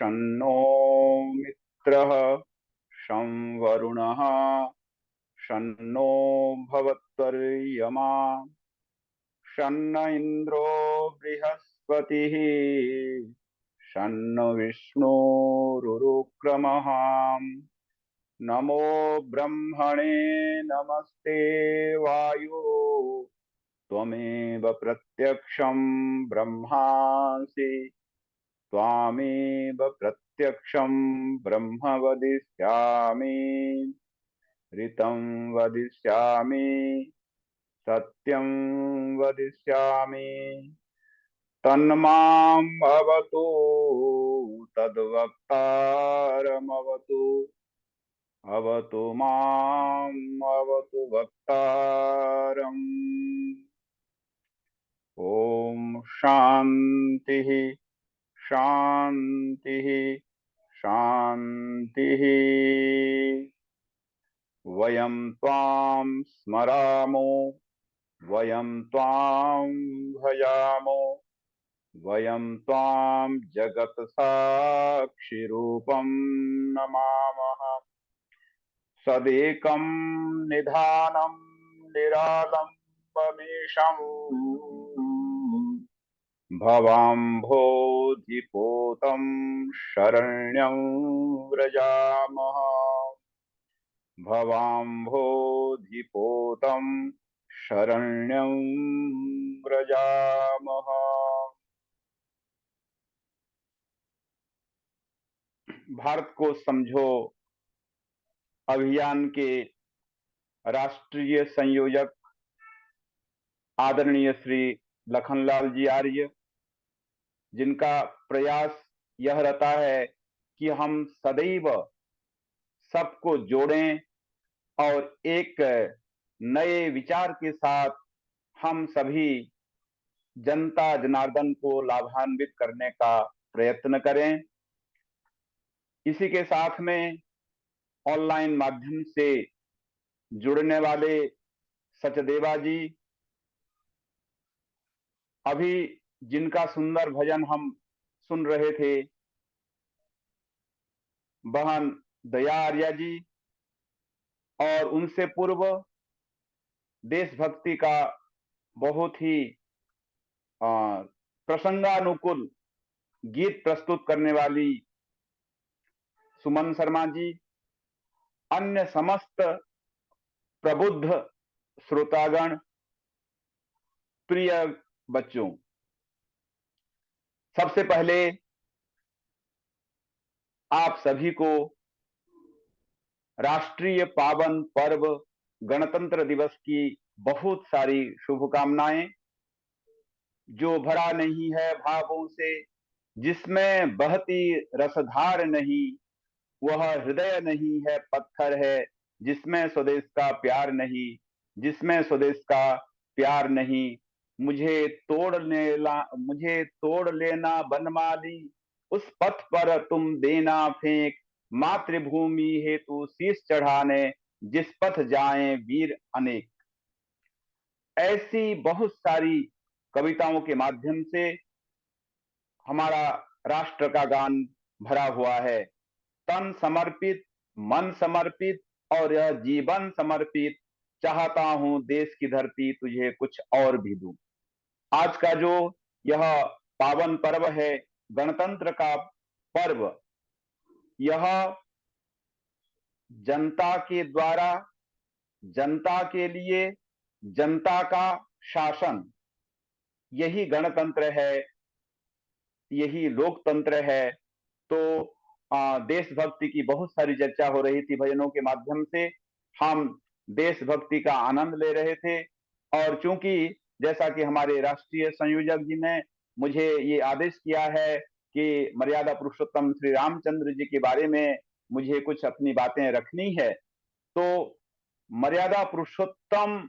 शन्नो मित्रः शं वरुणः शन्नो भवत्वर्यमा शन्न इन्द्रो बृहस्पतिः शन्न विष्णुरुक्रमः नमो ब्रह्मणे नमस्ते वायो त्वमेव प्रत्यक्षं ब्रह्मासि त्वामेव प्रत्यक्षं ब्रह्म वदिष्यामि ऋतं वदिष्यामि सत्यं वदिष्यामि तन्माम् अवतु तद्वक्तारमवतु अवतु माम् अवतु वक्तारम्। ओम शांति शांति शांति। वयं त्वां स्मरामो वयं त्वां भजामो वयं त्वां जगत साक्षिरूपं नमामः। सदेकं निधानं निरालम्बमीशम् भवाम्भोधिपोतं शरण्यं व्रजामः भवाम्भोधिपोतं शरण्यं व्रजामः। भारत को समझो अभियान के राष्ट्रीय संयोजक आदरणीय श्री लखनलाल जी आर्य, जिनका प्रयास यह रहता है कि हम सदैव सबको जोड़ें और एक नए विचार के साथ हम सभी जनता जनार्दन को लाभान्वित करने का प्रयत्न करें। इसी के साथ में ऑनलाइन माध्यम से जुड़ने वाले सचदेवा जी, अभी जिनका सुंदर भजन हम सुन रहे थे, बहन दया आर्या जी, और उनसे पूर्व देशभक्ति का बहुत ही प्रसंगानुकूल गीत प्रस्तुत करने वाली सुमन शर्मा जी, अन्य समस्त प्रबुद्ध श्रोतागण, प्रिय बच्चों, सबसे पहले आप सभी को राष्ट्रीय पावन पर्व गणतंत्र दिवस की बहुत सारी शुभकामनाएं। जो भरा नहीं है भावों से, जिसमें बहती रसधार नहीं, वह हृदय नहीं है पत्थर है, जिसमें स्वदेश का प्यार नहीं, जिसमें स्वदेश का प्यार नहीं। मुझे तोड़ लेना बनमाली, उस पथ पर तुम देना फेंक, मातृभूमि हेतु शीश चढ़ाने, जिस पथ जाएं वीर अनेक। ऐसी बहुत सारी कविताओं के माध्यम से हमारा राष्ट्र का गान भरा हुआ है। तन समर्पित, मन समर्पित और यह जीवन समर्पित, चाहता हूं देश की धरती तुझे कुछ और भी दूं। आज का जो यह पावन पर्व है, गणतंत्र का पर्व, यह जनता के द्वारा, जनता के लिए, जनता का शासन, यही गणतंत्र है, यही लोकतंत्र है। तो देशभक्ति की बहुत सारी चर्चा हो रही थी भजनों के माध्यम से, हम देशभक्ति का आनंद ले रहे थे। और चूंकि जैसा कि हमारे राष्ट्रीय संयोजक जी ने मुझे ये आदेश किया है कि मर्यादा पुरुषोत्तम श्री रामचंद्र जी के बारे में मुझे कुछ अपनी बातें रखनी है, तो मर्यादा पुरुषोत्तम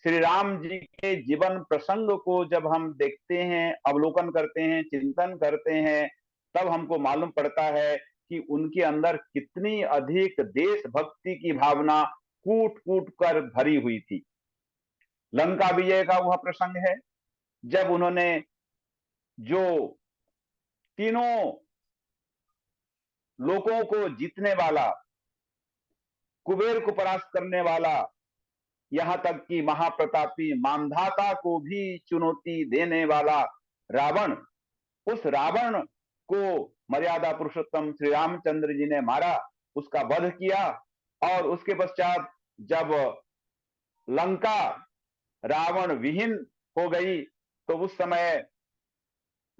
श्री राम जी के जीवन प्रसंग को जब हम देखते हैं, अवलोकन करते हैं, चिंतन करते हैं, तब हमको मालूम पड़ता है कि उनके अंदर कितनी अधिक देशभक्ति की भावना कूट कूट कर भरी हुई थी। लंका विजय का वह प्रसंग है जब उन्होंने जो तीनों लोगों को जीतने वाला, कुबेर को परास्त करने वाला, यहां तक कि महाप्रतापी मांधाता को भी चुनौती देने वाला रावण, उस रावण को मर्यादा पुरुषोत्तम श्री रामचंद्र जी ने मारा, उसका वध किया। और उसके पश्चात जब लंका रावण विहीन हो गई तो उस समय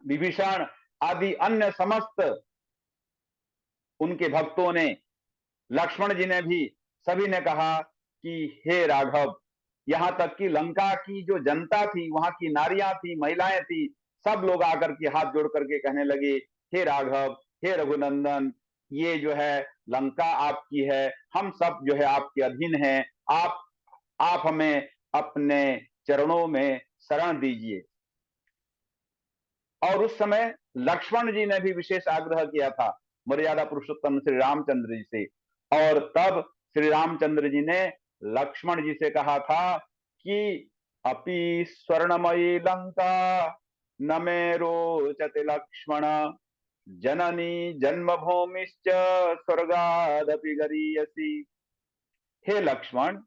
विभीषण आदि अन्य समस्त उनके भक्तों ने, लक्ष्मण जी ने भी, सभी ने कहा कि हे राघव, यहां तक कि लंका की जो जनता थी, वहां की नारियां थी, महिलाएं थी, सब लोग आकर के हाथ जोड़ करके कहने लगे, हे राघव, हे रघुनंदन, ये जो है लंका आपकी है, हम सब जो है आपके अधीन हैं, आप हमें अपने चरणों में शरण दीजिए। और उस समय लक्ष्मण जी ने भी विशेष आग्रह किया था मर्यादा पुरुषोत्तम श्री रामचंद्र जी से। और तब श्री रामचंद्र जी ने लक्ष्मण जी से कहा था कि अपि स्वर्णमयी लंका न मे रोचते लक्ष्मण, जननी जन्मभूमिश्च स्वर्गादपि गरीयसी। हे लक्ष्मण,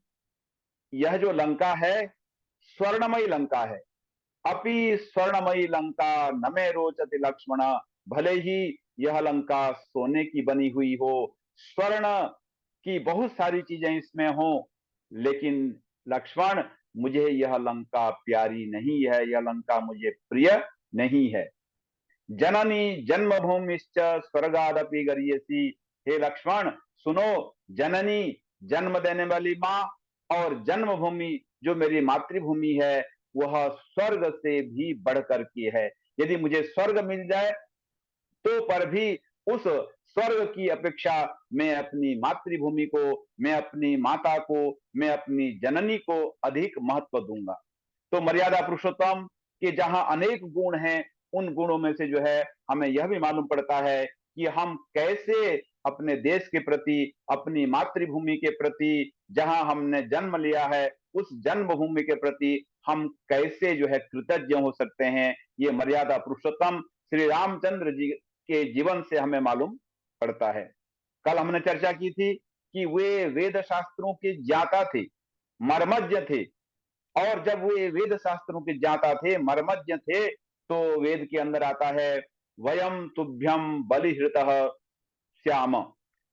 यह जो लंका है स्वर्णमयी लंका है। अपि स्वर्णमयी लंका न मे रोचते लक्ष्मण, भले ही यह लंका सोने की बनी हुई हो, स्वर्ण की बहुत सारी चीजें इसमें हो, लेकिन लक्ष्मण, मुझे यह लंका प्यारी नहीं है, यह लंका मुझे प्रिय नहीं है। जननी जन्मभूमिश्च स्वर्गादपि गरीयसी। हे लक्ष्मण सुनो, जननी जन्म देने वाली माँ और जन्मभूमि जो मेरी मातृभूमि है वह स्वर्ग से भी बढ़कर के है। यदि मुझे स्वर्ग मिल जाए तो पर भी उस स्वर्ग की अपेक्षा मैं अपनी मातृभूमि को, मैं अपनी माता को, मैं अपनी जननी को अधिक महत्व दूंगा। तो मर्यादा पुरुषोत्तम के जहां अनेक गुण हैं, उन गुणों में से जो है हमें यह भी मालूम पड़ता है कि हम कैसे अपने देश के प्रति, अपनी मातृभूमि के प्रति, जहां हमने जन्म लिया है उस जन्मभूमि के प्रति हम कैसे जो है कृतज्ञ हो सकते हैं। ये मर्यादा पुरुषोत्तम श्री रामचंद्र जी के जीवन से हमें मालूम पड़ता है। कल हमने चर्चा की थी कि वे वेद शास्त्रों के ज्ञाता थे, मर्मज्ञ थे। और जब वे वेद शास्त्रों के ज्ञाता थे, मर्मज्ञ थे, तो वेद के अंदर आता है वयम तुभ्यम बलिहृतः श्याम।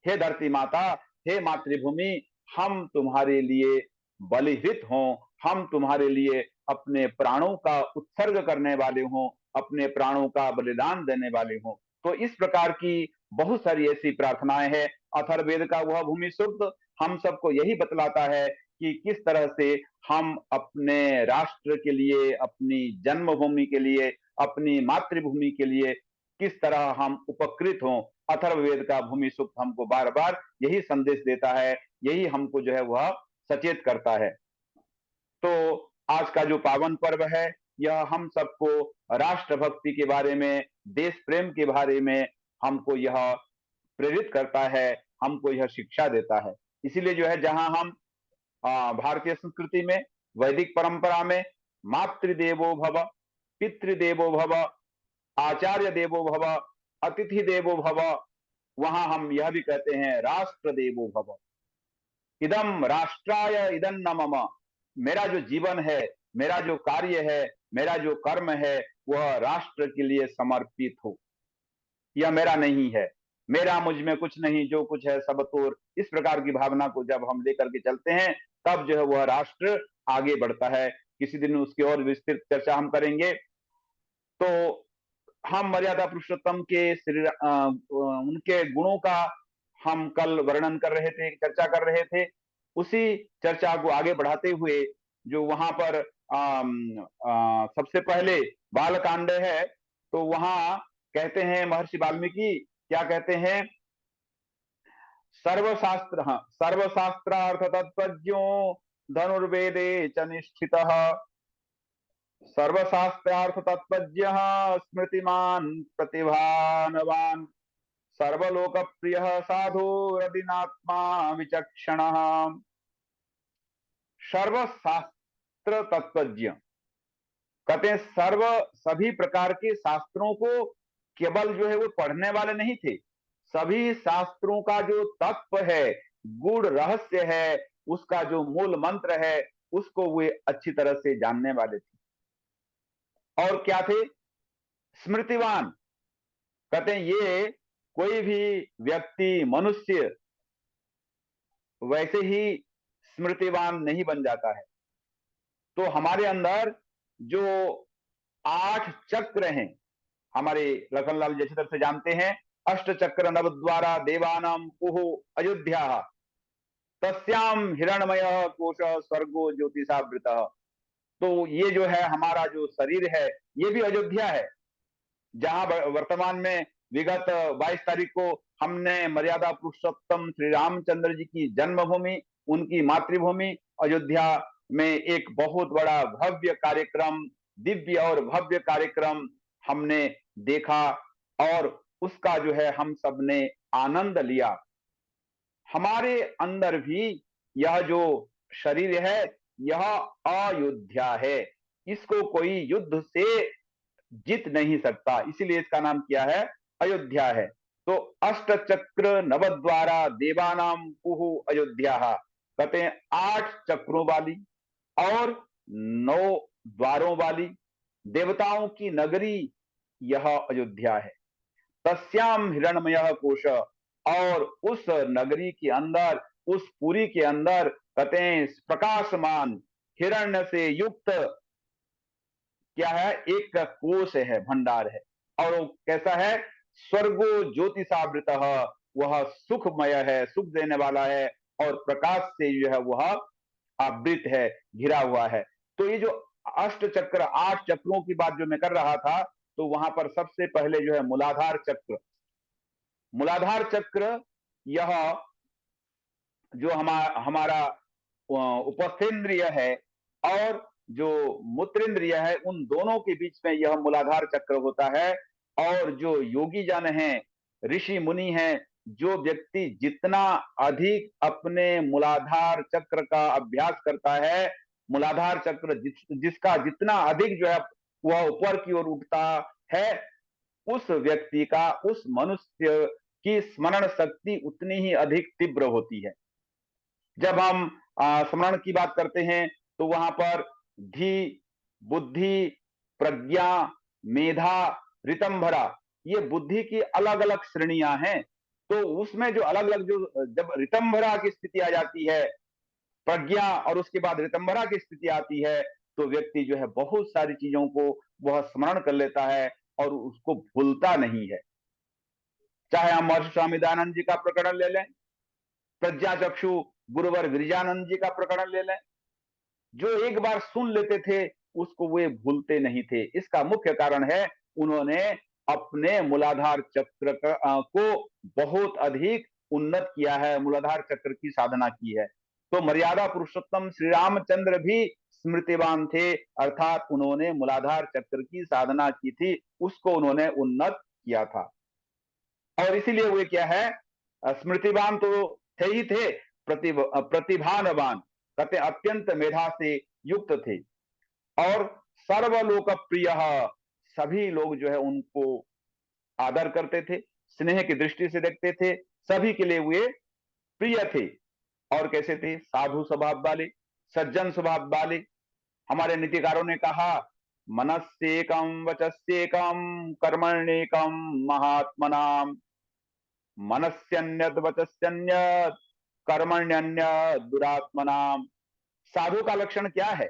हे धरती माता, हे मातृभूमि, हम तुम्हारे लिए बलिहृत हों, हम तुम्हारे लिए अपने प्राणों का उत्सर्ग करने वाले हों, अपने प्राणों का बलिदान देने वाले हों। तो इस प्रकार की बहुत सारी ऐसी प्रार्थनाएं हैं। अथर्ववेद का वह भूमि शुद्ध हम सबको यही बतलाता है कि किस तरह से हम अपने राष्ट्र के लिए, अपनी जन्मभूमि के लिए, अपनी मातृभूमि के लिए किस तरह हम उपकृत हों। अथर्ववेद का भूमि सूक्त हमको बार बार यही संदेश देता है, यही हमको जो है वह सचेत करता है। तो आज का जो पावन पर्व है यह हम सबको राष्ट्रभक्ति के बारे में, देश प्रेम के बारे में हमको यह प्रेरित करता है, हमको यह शिक्षा देता है। इसीलिए जो है जहां हम भारतीय संस्कृति में, वैदिक परंपरा में मातृदेवो भव, पितृदेवो भव, आचार्य देवो भव, अतिथि देवो भव, वहां हम यह भी कहते हैं राष्ट्र देवो भव। इदम राष्ट्राय इदम न मम, मेरा जो जीवन है, मेरा जो कार्य है, मेरा जो कर्म है वह राष्ट्र के लिए समर्पित हो। यह मेरा नहीं है, मेरा मुझ में कुछ नहीं, जो कुछ है सब तोर। इस प्रकार की भावना को जब हम लेकर के चलते हैं तब जो है वह राष्ट्र आगे बढ़ता है। किसी दिन उसकी और विस्तृत चर्चा हम करेंगे। तो हम मर्यादा पुरुषोत्तम के उनके गुणों का हम कल वर्णन कर रहे थे, चर्चा कर रहे थे। उसी चर्चा को आगे बढ़ाते हुए जो वहां पर सबसे पहले बालकांड है, तो वहां कहते हैं महर्षि वाल्मीकि, क्या कहते हैं, सर्वशास्त्र, हाँ, सर्वशास्त्रार्थ तत्वज्ञो धनुर्वेदे च निष्ठितः, सर्वशास्त्रार्थ तत्वज्ञ स्मृतिमान प्रतिभानवान, सर्वलोक प्रिय साधु रदिनात्मा विचक्षण। सर्वशास्त्र तत्वज्ञ कहते हैं सर्व, सभी प्रकार के शास्त्रों को केवल जो है वो पढ़ने वाले नहीं थे, सभी शास्त्रों का जो तत्व है, गूढ़ रहस्य है, उसका जो मूल मंत्र है, उसको वे अच्छी तरह से जानने वाले थे। और क्या थे? स्मृतिवान। कहते हैं ये कोई भी व्यक्ति, मनुष्य वैसे ही स्मृतिवान नहीं बन जाता है। तो हमारे अंदर जो 8 चक्र हैं, हमारे लखनलाल जैसी तरह से जानते हैं, अष्ट चक्र नव द्वारा देवानाम कुहु अयोध्या, तस्याम हिरणमय कोश स्वर्गो ज्योतिषावृत। तो ये जो है हमारा जो शरीर है, ये भी अयोध्या है, जहां वर्तमान में विगत 22 तारीख को हमने मर्यादा पुरुषोत्तम श्री रामचंद्र जी की जन्मभूमि, उनकी मातृभूमि अयोध्या में एक बहुत बड़ा भव्य कार्यक्रम, दिव्य और भव्य कार्यक्रम हमने देखा, और उसका जो है हम सब ने आनंद लिया। हमारे अंदर भी यह जो शरीर है, यह अयोध्या है, इसको कोई युद्ध से जीत नहीं सकता, इसीलिए इसका नाम क्या है? अयोध्या है। तो अष्ट चक्र नवद्वारा देवानाम कुहु अयोध्या, कहते हैं 8 चक्रों वाली और 9 द्वारों वाली देवताओं की नगरी यह अयोध्या है। तस्याम हिरणमय कोश, और उस नगरी के अंदर, उस पुरी के अंदर कहते हैं प्रकाशमान हिरण्य से युक्त क्या है? एक कोश है, भंडार है। और वो कैसा है? स्वर्गो ज्योतिषावृत, वह सुखमय है, सुख देने वाला है, और प्रकाश से जो है वह आवृत है, घिरा हुआ है। तो ये जो अष्ट चक्र, 8 चक्रों की बात जो मैं कर रहा था, तो वहां पर सबसे पहले जो है मूलाधार चक्र, मूलाधार चक्र यह जो हमारा उपस्थेंद्रिय है और जो मूत्रेंद्रिय है, उन दोनों के बीच में यह मूलाधार चक्र होता है। और जो योगी जन हैं, ऋषि मुनि हैं, जो व्यक्ति जितना अधिक अपने मूलाधार चक्र का अभ्यास करता है, मूलाधार चक्र जिसका जितना अधिक जो है वह ऊपर की ओर उठता है, उस व्यक्ति का, उस मनुष्य की स्मरण शक्ति उतनी ही अधिक तीव्र होती है। जब हम स्मरण की बात करते हैं, तो वहां पर धी, बुद्धि, प्रज्ञा, मेधा, ऋतंभरा, ये बुद्धि की अलग अलग श्रेणियां हैं। तो उसमें जो अलग अलग, जो जब ऋतंभरा की स्थिति आ जाती है, प्रज्ञा और उसके बाद ऋतंभरा की स्थिति आती है, तो व्यक्ति जो है बहुत सारी चीजों को वह स्मरण कर लेता है और उसको भूलता नहीं है। चाहे हम महर्षि स्वामी दयानंद जी का प्रकरण ले लें, प्रज्ञा चक्षु गुरुवर गिरिजानंद जी का प्रकरण ले लें, जो एक बार सुन लेते थे उसको वे भूलते नहीं थे। इसका मुख्य कारण है उन्होंने अपने मूलाधार चक्र को बहुत अधिक उन्नत किया है, मूलाधार चक्र की साधना की है। तो मर्यादा पुरुषोत्तम श्री रामचंद्र भी स्मृतिवान थे, अर्थात उन्होंने मूलाधार चक्र की साधना की थी, उसको उन्होंने उन्नत किया था। और इसीलिए वे क्या है? स्मृतिवान तो थे ही थे, प्रतिभानवान, कहते अत्यंत मेधा से युक्त थे, और सर्वलोक प्रिय, सभी लोग जो है उनको आदर करते थे, स्नेह की दृष्टि से देखते थे, सभी के लिए वे प्रिय थे। और कैसे थे? साधु स्वभाव वाले, सज्जन स्वभाव वाले। हमारे नीतिकारों ने कहा, मनस्येकम वचस्येकम कर्मण्येकम महात्मनाम, मनस्यन्यत वचस्यन्यत कर्मण्यन्यत दुरात्मनाम। साधु का लक्षण क्या है?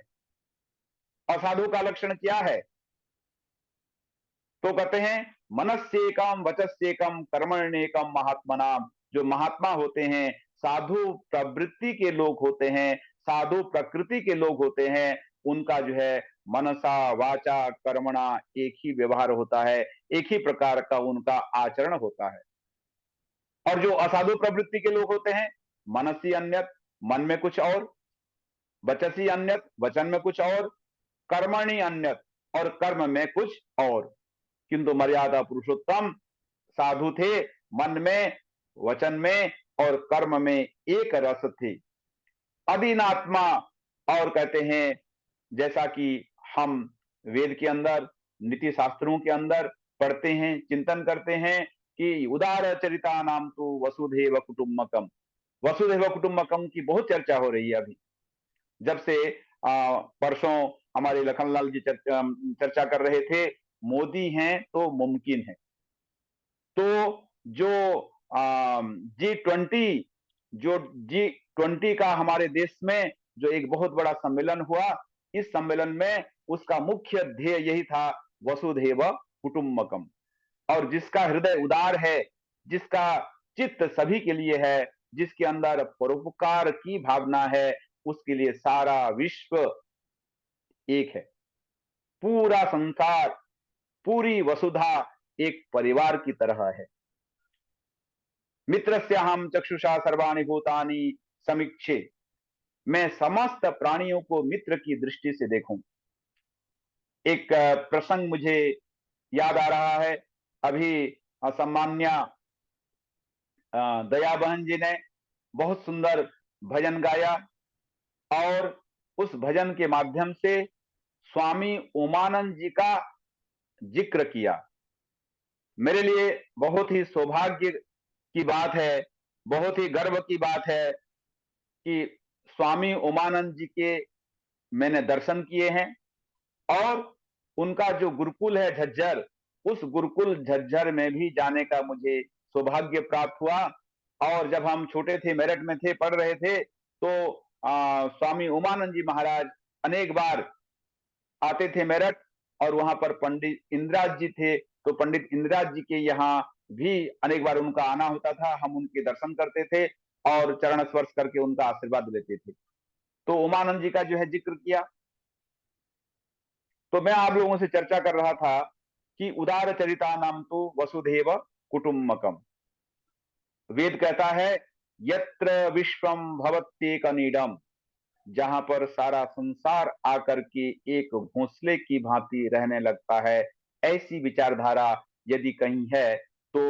असाधु का लक्षण क्या है? तो कहते हैं मनस्येकम वचस्येकम कर्मण्येकम महात्मनाम। जो महात्मा होते हैं, साधु प्रवृत्ति के लोग होते हैं, साधु प्रकृति के लोग होते हैं, उनका जो है मनसा वाचा कर्मणा एक ही व्यवहार होता है, एक ही प्रकार का उनका आचरण होता है। और जो असाधु प्रवृत्ति के लोग होते हैं, मनसी अन्यत, मन में कुछ और, वचसी अन्यत, वचन में कुछ और, कर्मणि अन्यत, और कर्म में कुछ और। किंतु मर्यादा पुरुषोत्तम साधु थे, मन में, वचन में और कर्म में एक रस थे, अधीनात्मा। और कहते हैं, जैसा कि हम वेद के अंदर, नीति शास्त्रों के अंदर पढ़ते हैं, चिंतन करते हैं, कि उदार चरिता नाम तो वसुधैव कुटुम्बकम, वसुधैव कुटुम्बकम की बहुत चर्चा हो रही है अभी। जब से परसों हमारे लखनलाल जी चर्चा कर रहे थे, मोदी हैं तो मुमकिन है। तो जो G20, जो G20 का हमारे देश में जो एक बहुत बड़ा सम्मेलन हुआ, इस सम्मेलन में उसका मुख्य ध्येय यही था, वसुधैव कुटुम्बकम। और जिसका हृदय उदार है, जिसका चित्त सभी के लिए है, जिसके अंदर परोपकार की भावना है, उसके लिए सारा विश्व एक है। पूरा संसार, पूरी वसुधा एक परिवार की तरह है। मित्रस्य हम चक्षुषा सर्वाणि भूतानि समीक्षे, मैं समस्त प्राणियों को मित्र की दृष्टि से देखूं। एक प्रसंग मुझे याद आ रहा है। अभी सम्मान्य दया बहन जी ने बहुत सुंदर भजन गाया और उस भजन के माध्यम से स्वामी उमानंद जी का जिक्र किया। मेरे लिए बहुत ही सौभाग्य की बात है, बहुत ही गर्व की बात है कि स्वामी उमानंद जी के मैंने दर्शन किए हैं और उनका जो गुरुकुल है झज्जर, उस गुरुकुल झज्जर में भी जाने का मुझे सौभाग्य प्राप्त हुआ। और जब हम छोटे थे, मेरठ में थे, पढ़ रहे थे, तो स्वामी उमानंद जी महाराज अनेक बार आते थे मेरठ, और वहां पर पंडित इंदिराज जी थे, तो पंडित इंदिराज जी के यहाँ भी अनेक बार उनका आना होता था। हम उनके दर्शन करते थे और चरण स्पर्श करके उनका आशीर्वाद लेते थे। तो उमानंद जी का जो है जिक्र किया, तो मैं आप लोगों से चर्चा कर रहा था कि उदार चरिता नाम तो वसुधैव कुटुम्बकम। वेद कहता है, यत्र विश्वम भवत्येक नीडम, जहां पर सारा संसार आकर के एक घोंसले की भांति रहने लगता है, ऐसी विचारधारा यदि कहीं है तो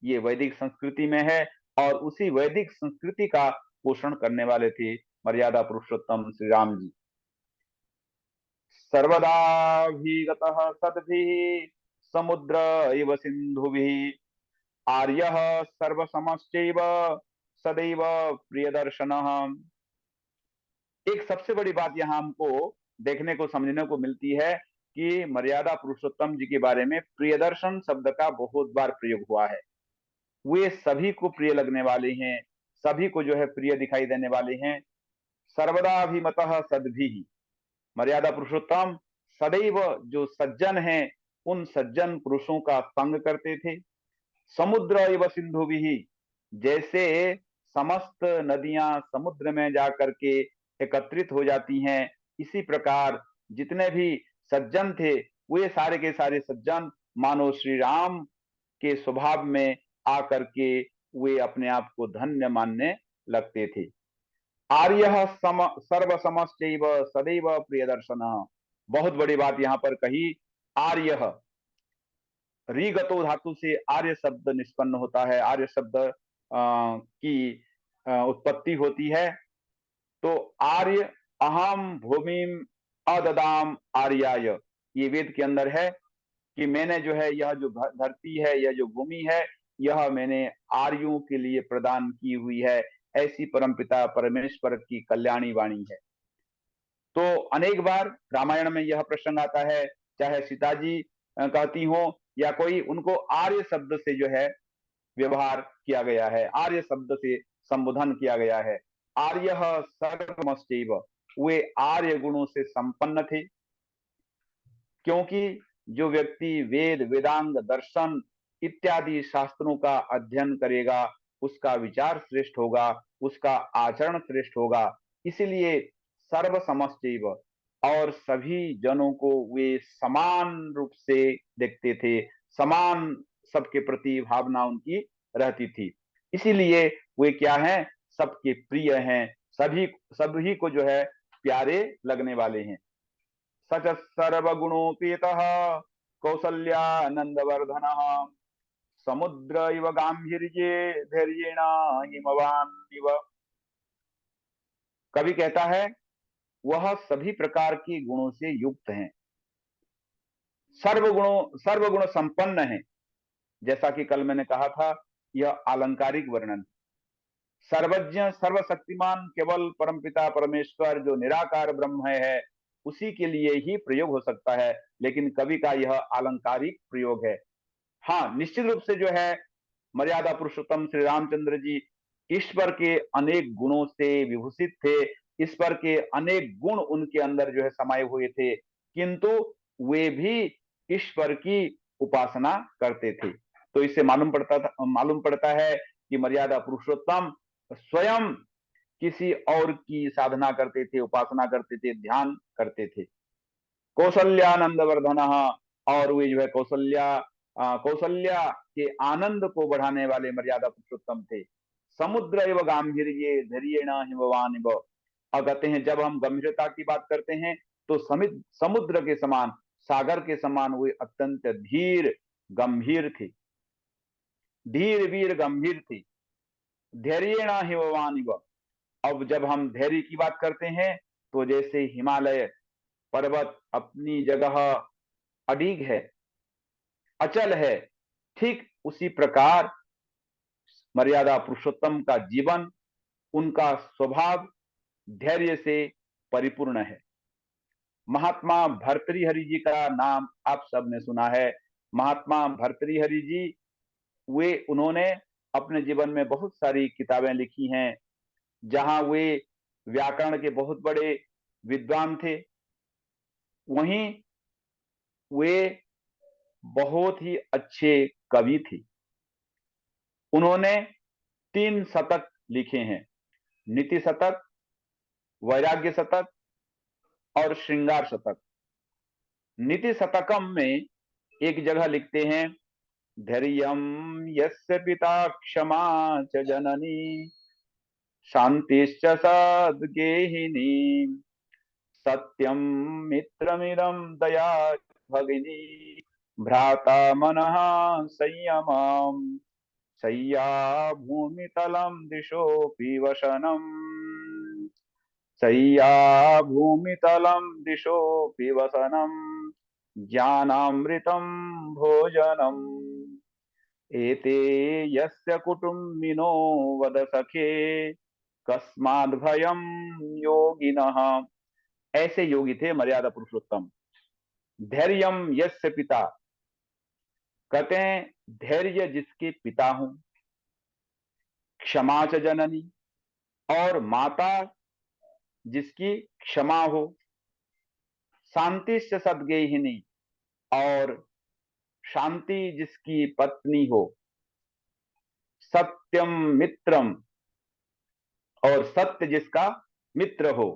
ये वैदिक संस्कृति में है। और उसी वैदिक संस्कृति का पोषण करने वाले थे मर्यादा पुरुषोत्तम श्री राम जी। सर्वदाभिगतः सद्भिः समुद्र इव सिन्धुभिः आर्यः सर्वसमश्चैव सदैव प्रियदर्शनः। एक सबसे बड़ी बात यहाँ हमको देखने को समझने को मिलती है कि मर्यादा पुरुषोत्तम जी के बारे में प्रियदर्शन शब्द का बहुत बार प्रयोग हुआ है। वे सभी को प्रिय लगने वाले हैं, सभी को जो है प्रिय दिखाई देने वाले हैं। सर्वदाभिमतः सद्भिः, मर्यादा पुरुषोत्तम सदैव जो सज्जन हैं, उन सज्जन पुरुषों का संग करते थे। समुद्र एवं सिंधु भी, जैसे समस्त नदियां समुद्र में जाकर के एकत्रित हो जाती हैं, इसी प्रकार जितने भी सज्जन थे, वे सारे के सारे सज्जन मानो श्री राम के स्वभाव में आकर के वे अपने आप को धन्य मानने लगते थे। आर्य सर्व समश्चैव सदैव प्रियदर्शन, बहुत बड़ी बात यहाँ पर कही। आर्य, रीगतो धातु से आर्य शब्द निष्पन्न होता है, आर्य शब्द की उत्पत्ति होती है। तो आर्य, अहम भूमिम अददाम आर्याय, ये वेद के अंदर है कि मैंने जो है यह जो धरती है, यह जो भूमि है, यह मैंने आर्यों के लिए प्रदान की हुई है, ऐसी परमपिता परमेश्वर की कल्याणी वाणी है। तो अनेक बार रामायण में यह प्रसंग आता है, चाहे सीता जी कहती हो या कोई, उनको आर्य शब्द से जो है व्यवहार किया गया है, आर्य शब्द से संबोधन किया गया है। आर्य सर्वमश्चैव, वे आर्य गुणों से संपन्न थे, क्योंकि जो व्यक्ति वेद वेदांग दर्शन इत्यादि शास्त्रों का अध्ययन करेगा, उसका विचार श्रेष्ठ होगा, उसका आचरण श्रेष्ठ होगा। इसलिए सर्व समश्चैव, और सभी जनों को वे समान रूप से देखते थे, समान सबके प्रति भावना उनकी रहती थी। इसीलिए वे क्या हैं, सबके प्रिय हैं, सभी को जो है प्यारे लगने वाले हैं। सच सर्वगुणोपेतः कौसल्यानंदवर्धनः समुद्र इव गांभीर्ये धैर्येण हिमवान इव। कवि कहता है, वह सभी प्रकार के गुणों से युक्त हैं, सर्वगुण संपन्न है, जैसा कि कल मैंने कहा था, यह अलंकारिक वर्णन। सर्वज्ञ सर्वशक्तिमान केवल परमपिता परमेश्वर जो निराकार ब्रह्म है, उसी के लिए ही प्रयोग हो सकता है, लेकिन कवि का यह अलंकारिक प्रयोग है। हाँ, निश्चित रूप से जो है मर्यादा पुरुषोत्तम श्री रामचंद्र जी ईश्वर के अनेक गुणों से विभूषित थे, ईश्वर के अनेक गुण उनके अंदर जो है समाये हुए थे, किंतु वे भी ईश्वर की उपासना करते थे। तो इससे मालूम पड़ता है कि मर्यादा पुरुषोत्तम स्वयं किसी और की साधना करते थे, उपासना करते थे, ध्यान करते थे। कौशल्यानंद वर्धन, और वे जो है कौशल्या के आनंद को बढ़ाने वाले मर्यादा पुरुषोत्तम थे। समुद्र एवं गांधीर्य धैर्येण हिमवान इव। और कहते हैं जब हम गंभीरता की बात करते हैं तो समुद्र के समान, सागर के समान वे अत्यंत धीर गंभीर थे, धीर वीर गंभीर थे। धैर्येण हिमवान इव। अब जब हम धैर्य की बात करते हैं तो जैसे हिमालय पर्वत अपनी जगह अडिग है, अचल है, ठीक उसी प्रकार मर्यादा पुरुषोत्तम का जीवन, उनका स्वभाव धैर्य से परिपूर्ण है। महात्मा भर्तृहरि जी का नाम आप सबने सुना है। महात्मा भर्तृहरि जी, वे उन्होंने अपने जीवन में बहुत सारी किताबें लिखी हैं, जहां वे व्याकरण के बहुत बड़े विद्वान थे, वहीं वे बहुत ही अच्छे कवि थे। उन्होंने 3 शतक लिखे हैं, नीति शतक, वैराग्य शतक और श्रृंगार शतक। नीति शतकम में एक जगह लिखते हैं, धैर्यम यस्य पिता क्षमा च जननी शांतिश्च सद्गेहिनी सत्यम मित्रमिदं दया भगिनी भ्राता मनः संयमम् शय्या भूमितलं दिशोऽपि वसनम् शय्या भूमितलं दिशोऽपि वसनम् ज्ञानामृतं भोजनम् एते यस्य कुटुम्बिनो वद सखे कस्माद् भयं योगिनः। ऐसे योगी थे मर्यादा पुरुषोत्तम। धैर्यम यस्य पिता, कहते हैं धैर्य जिसके पिता हूं, क्षमा च जननी, और माता जिसकी क्षमा हो, शांतिश्च सद्गेहिनी, और शांति जिसकी पत्नी हो, सत्यम मित्रम, और सत्य जिसका मित्र हो।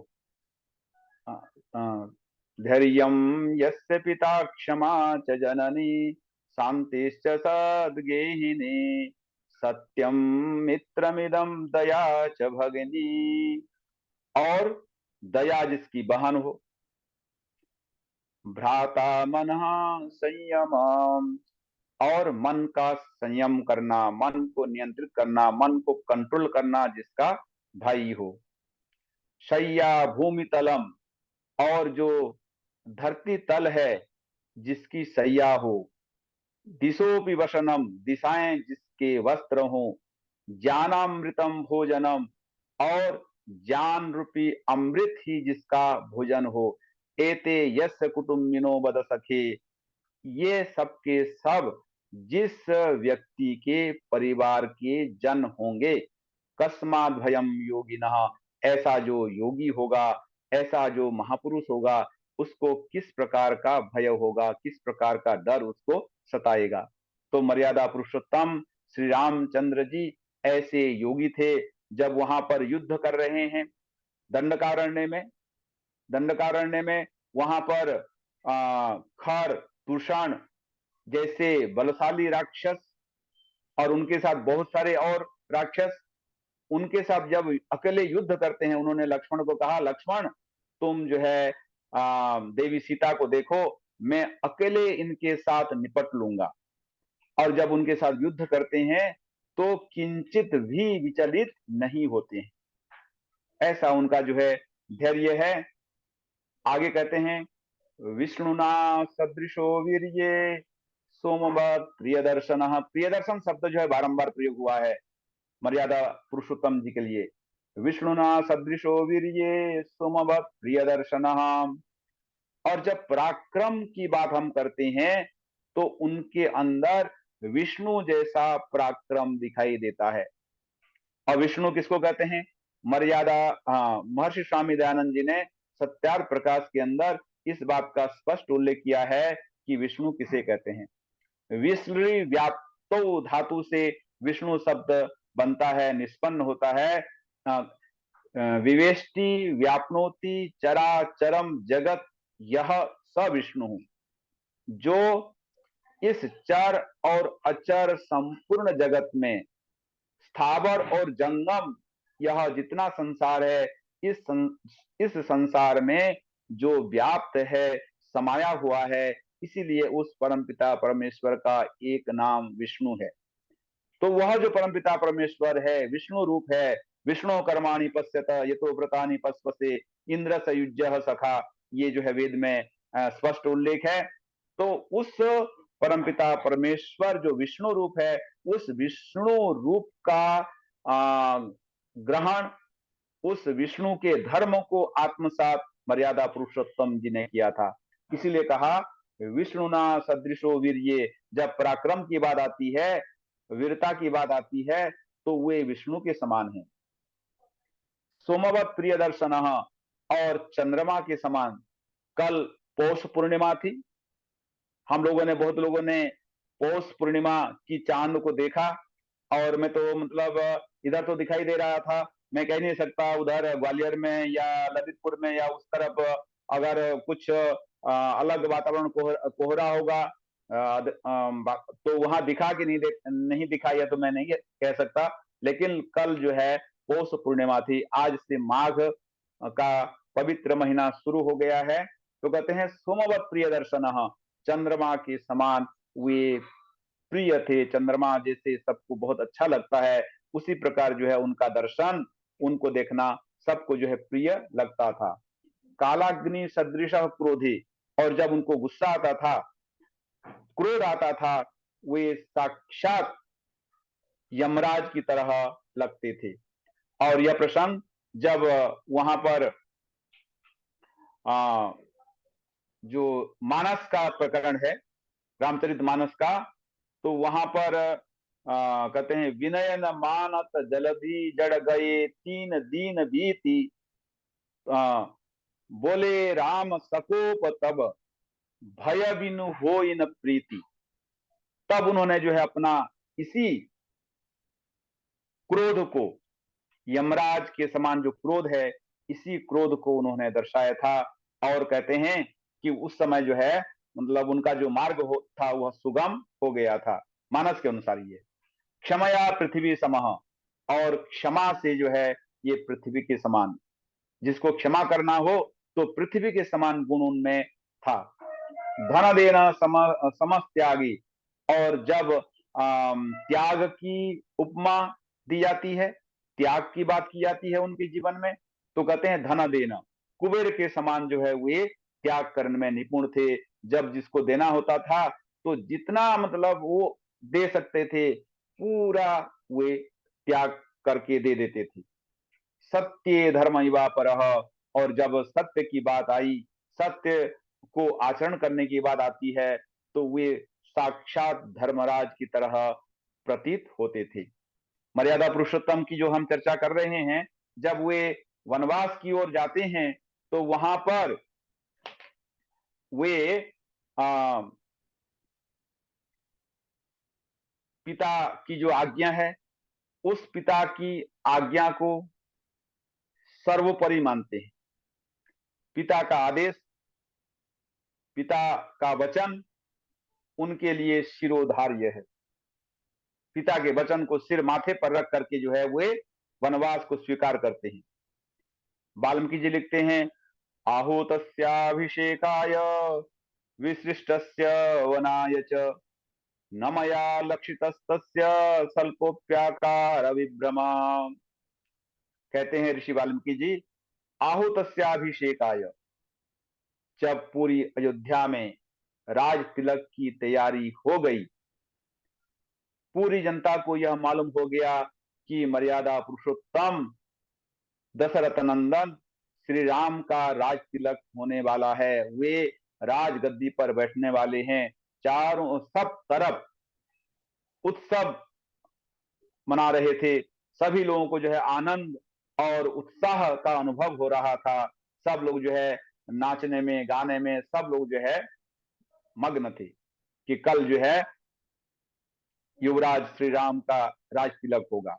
धैर्यम यस्य पिता क्षमा च जननी शांतिश्च सद्गेहिनी सत्यम मित्रमिदं दया च भगिनी, और दया जिसकी बहन हो। भ्राता मनः संयम, और मन का संयम करना, मन को नियंत्रित करना, मन को कंट्रोल करना जिसका भाई हो। शय्या भूमि तलम, और जो धरती तल है जिसकी शैया हो। दिशोपि वसनम, दिशाएं जिसके वस्त्र हो। ज्ञानामृतम भोजनम, और ज्ञान रूपी अमृत ही जिसका भोजन हो। एते यस्य कुटुम्बिनो बद सखे, ये सब के सब जिस व्यक्ति के परिवार के जन होंगे। कस्माद् भयम योगिनः, ऐसा जो योगी होगा, ऐसा जो महापुरुष होगा, उसको किस प्रकार का भय होगा, किस प्रकार का डर उसको सताएगा। तो मर्यादा पुरुषोत्तम श्री रामचंद्र जी ऐसे योगी थे। जब वहां पर युद्ध कर रहे हैं दंडकारण्य में वहां पर खर तुषण जैसे बलशाली राक्षस और उनके साथ बहुत सारे और राक्षस, उनके साथ जब अकेले युद्ध करते हैं, उन्होंने लक्ष्मण को कहा, लक्ष्मण तुम जो है देवी सीता को देखो, मैं अकेले इनके साथ निपट लूंगा। और जब उनके साथ युद्ध करते हैं तो किंचित भी विचलित नहीं होते हैं। ऐसा उनका जो है धैर्य है। आगे कहते हैं, विष्णुना सदृशो वीर्ये सोमवत प्रियदर्शनः, प्रियदर्शन शब्द जो है बारंबार प्रयोग हुआ है मर्यादा पुरुषोत्तम जी के लिए। विष्णुना सदृशो वीर्ये सोमवत प्रियदर्शनः। और जब पराक्रम की बात हम करते हैं तो उनके अंदर विष्णु जैसा पराक्रम दिखाई देता है। और विष्णु किसको कहते हैं? मर्यादा, हाँ, महर्षि स्वामी दयानंद जी ने सत्यार्थ प्रकाश के अंदर इस बात का स्पष्ट उल्लेख किया है कि विष्णु किसे कहते हैं। विश्री व्याप्तो धातु से विष्णु शब्द बनता है, निष्पन्न होता है। विवेष्टि व्यापनोति चराचरम जगत यह स विष्णु, जो इस चर और अचर संपूर्ण जगत में स्थावर और जंगम यह जितना संसार है, इस संसार में जो व्याप्त है, समाया हुआ है, इसीलिए उस परमपिता परमेश्वर का एक नाम विष्णु है। तो वह जो परमपिता परमेश्वर है, विष्णु रूप है। विष्णु कर्माणि पश्यत यतो व्रतानि पस्पसे इंद्र सयुज्य सखा, ये जो है वेद में स्पष्ट उल्लेख है। तो उस परमपिता परमेश्वर जो विष्णु रूप है, उस विष्णु रूप का ग्रहण, उस विष्णु के धर्म को आत्मसात मर्यादा पुरुषोत्तम जी ने किया था। इसीलिए कहा विष्णुना सदृशो वीर्ये। जब पराक्रम की बात आती है, वीरता की बात आती है, तो वे विष्णु के समान हैं। सोमवत प्रिय दर्शन, और चंद्रमा के समान। कल पौष पूर्णिमा थी। हम लोगों ने, बहुत लोगों ने पौष पूर्णिमा की चांद को देखा, और मैं तो मतलब इधर तो दिखाई दे रहा था, मैं कह नहीं सकता उधर ग्वालियर में या ललितपुर में या उस तरफ अगर कुछ अलग वातावरण कोहरा होगा तो वहां दिखा कि नहीं दिखा, या तो मैं नहीं कह सकता। लेकिन कल जो है पौष पूर्णिमा थी। आज से माघ का पवित्र महीना शुरू हो गया है। तो कहते हैं सोमवत प्रिय दर्शन, चंद्रमा के समान वे प्रिय थे। चंद्रमा जैसे सबको बहुत अच्छा लगता है, उसी प्रकार जो है उनका दर्शन, उनको देखना सबको जो है प्रिय लगता था। कालाग्नि सदृश क्रोधी, और जब उनको गुस्सा आता था, क्रोध आता था, वे साक्षात यमराज की तरह लगते थे। और यह प्रसंग जब वहां पर जो मानस का प्रकरण है, रामचरित मानस का, तो वहां पर कहते हैं विनय न मानत जलधि जड़ गए तीन दीन बीती, बोले राम सकोप तब भय बिनु हो न प्रीति। तब उन्होंने जो है अपना इसी क्रोध को, यमराज के समान जो क्रोध है, इसी क्रोध को उन्होंने दर्शाया था। और कहते हैं कि उस समय जो है मतलब उनका जो मार्ग था वह सुगम हो गया था। मानस के अनुसार ये क्षमया पृथ्वी समह, और क्षमा से जो है ये पृथ्वी के समान, जिसको क्षमा करना हो तो पृथ्वी के समान गुण उनमें था। धन देना समस्त त्यागी, और जब त्याग की उपमा दी जाती है, त्याग की बात की जाती है उनके जीवन में, तो कहते हैं धन देना, कुबेर के समान जो है वे त्याग करने में निपुण थे। जब जिसको देना होता था तो जितना मतलब वो दे सकते थे, पूरा वे त्याग करके दे देते थे। सत्य धर्म युवा पर, और जब सत्य की बात आई, सत्य को आचरण करने की बात आती है, तो वे साक्षात धर्मराज की तरह प्रतीत होते थे। मर्यादा पुरुषोत्तम की जो हम चर्चा कर रहे हैं, जब वे वनवास की ओर जाते हैं तो वहां पर वे पिता की जो आज्ञा है, उस पिता की आज्ञा को सर्वोपरि मानते हैं। पिता का आदेश, पिता का वचन उनके लिए शिरोधार्य है। पिता के वचन को सिर माथे पर रख करके जो है वे वनवास को स्वीकार करते हैं। वाल्मीकि जी लिखते हैं आहूतस्याभिषेकाय विसृष्टस्य वनाय च न मया लक्षितस्तस्य स्वल्पोप्याकार विभ्रमा। कहते हैं ऋषि वाल्मीकि जी, आहूतस्याभिषेकाय, जब पूरी अयोध्या में राज तिलक की तैयारी हो गई। पूरी जनता को यह मालूम हो गया कि मर्यादा पुरुषोत्तम दशरथ नंदन श्री राम का राज तिलक होने वाला है, वे राज गद्दी पर बैठने वाले हैं। चारों सब तरफ उत्सव मना रहे थे। सभी लोगों को जो है आनंद और उत्साह का अनुभव हो रहा था। सब लोग जो है नाचने में, गाने में, सब लोग जो है मग्न थे कि कल जो है युवराज श्री राम का राज तिलक होगा।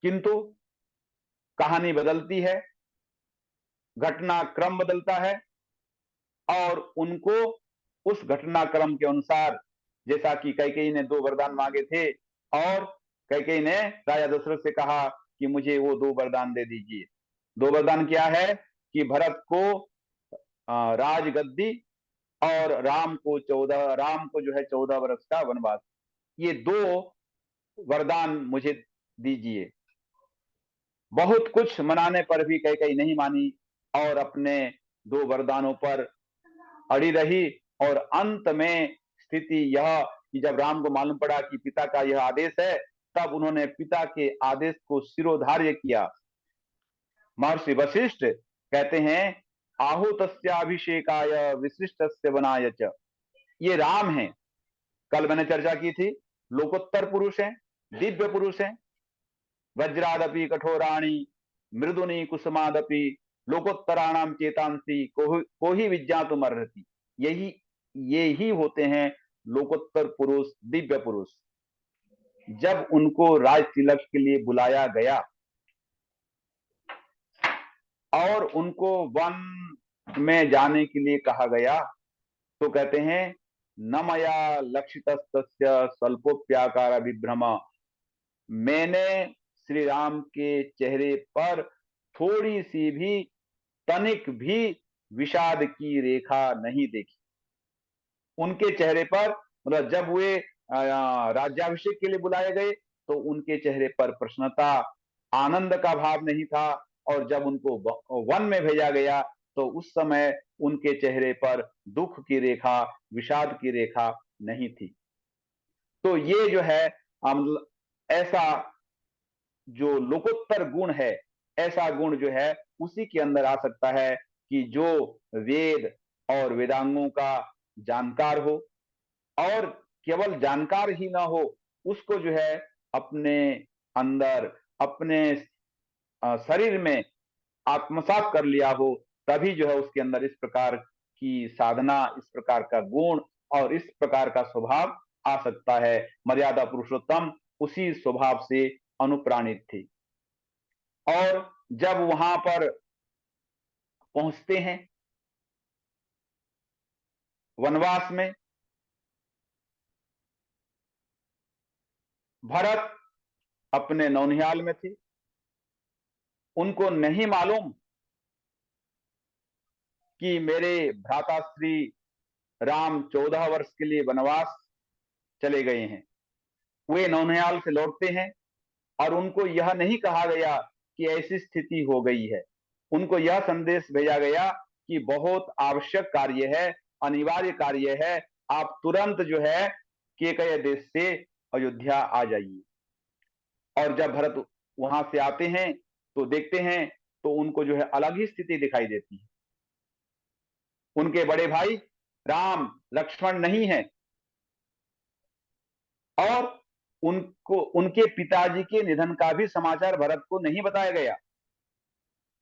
किंतु कहानी बदलती है, घटनाक्रम बदलता है और उनको उस घटनाक्रम के अनुसार, जैसा कि कैकेयी ने 2 वरदान मांगे थे और कैकेयी ने राजा दशरथ से कहा कि मुझे वो 2 वरदान दे दीजिए। 2 वरदान क्या है कि भरत को राजगद्दी और राम को जो है 14 वर्ष का वनवास। ये 2 वरदान मुझे दीजिए। बहुत कुछ मनाने पर भी कैकेयी नहीं मानी और अपने 2 वरदानों पर अड़ी रही। और अंत में स्थिति यह कि जब राम को मालूम पड़ा कि पिता का यह आदेश है, तब उन्होंने पिता के आदेश को शिरोधार्य किया। महर्षि वशिष्ठ कहते हैं, आहुतस्याभिषेकाय विशिष्टस्य वनाय च। ये राम हैं, कल मैंने चर्चा की थी, लोकोत्तर पुरुष हैं, दिव्य पुरुष हैं। वज्रादपि कठोराणि मृदुनि कुसुमादपि लोकोत्तराणाम चेतांसी को ही विज्ञातुम अर्हति। ये ही होते हैं लोकोत्तर पुरुष, दिव्य पुरुष। जब उनको राज तिलक के लिए बुलाया गया और उनको वन में जाने के लिए कहा गया, तो कहते हैं, न मया लक्षितस्तस्य स्वल्पोप्याकार विभ्रम। मैंने श्री राम के चेहरे पर थोड़ी सी भी, तनिक भी विषाद की रेखा नहीं देखी। उनके चेहरे पर, मतलब जब वे राज्याभिषेक के लिए बुलाए गए तो उनके चेहरे पर प्रसन्नता, आनंद का भाव नहीं था। और जब उनको वन में भेजा गया तो उस समय उनके चेहरे पर दुख की रेखा, विषाद की रेखा नहीं थी। तो ये जो है ऐसा जो लोकोत्तर गुण है, ऐसा गुण जो है उसी के अंदर आ सकता है कि जो वेद और वेदांगों का जानकार हो, और केवल जानकार ही ना हो, उसको जो है अपने अंदर, अपने शरीर में आत्मसात कर लिया हो, तभी जो है उसके अंदर इस प्रकार की साधना, इस प्रकार का गुण और इस प्रकार का स्वभाव आ सकता है। मर्यादा पुरुषोत्तम उसी स्वभाव से अनुप्राणित थे। और जब वहां पर पहुंचते हैं वनवास में, भरत अपने नौनिहाल में थे। उनको नहीं मालूम कि मेरे भ्राता श्री राम 14 वर्ष के लिए वनवास चले गए हैं। वे नौनिहाल से लौटते हैं और उनको यह नहीं कहा गया कि ऐसी स्थिति हो गई है। उनको यह संदेश भेजा गया कि बहुत आवश्यक कार्य है, अनिवार्य कार्य है, आप तुरंत जो है केकय देश से अयोध्या आ जाइए। और जब भरत वहां से आते हैं तो देखते हैं तो उनको जो है अलग ही स्थिति दिखाई देती है। उनके बड़े भाई राम लक्ष्मण नहीं है और उनको उनके पिताजी के निधन का भी समाचार भरत को नहीं बताया गया।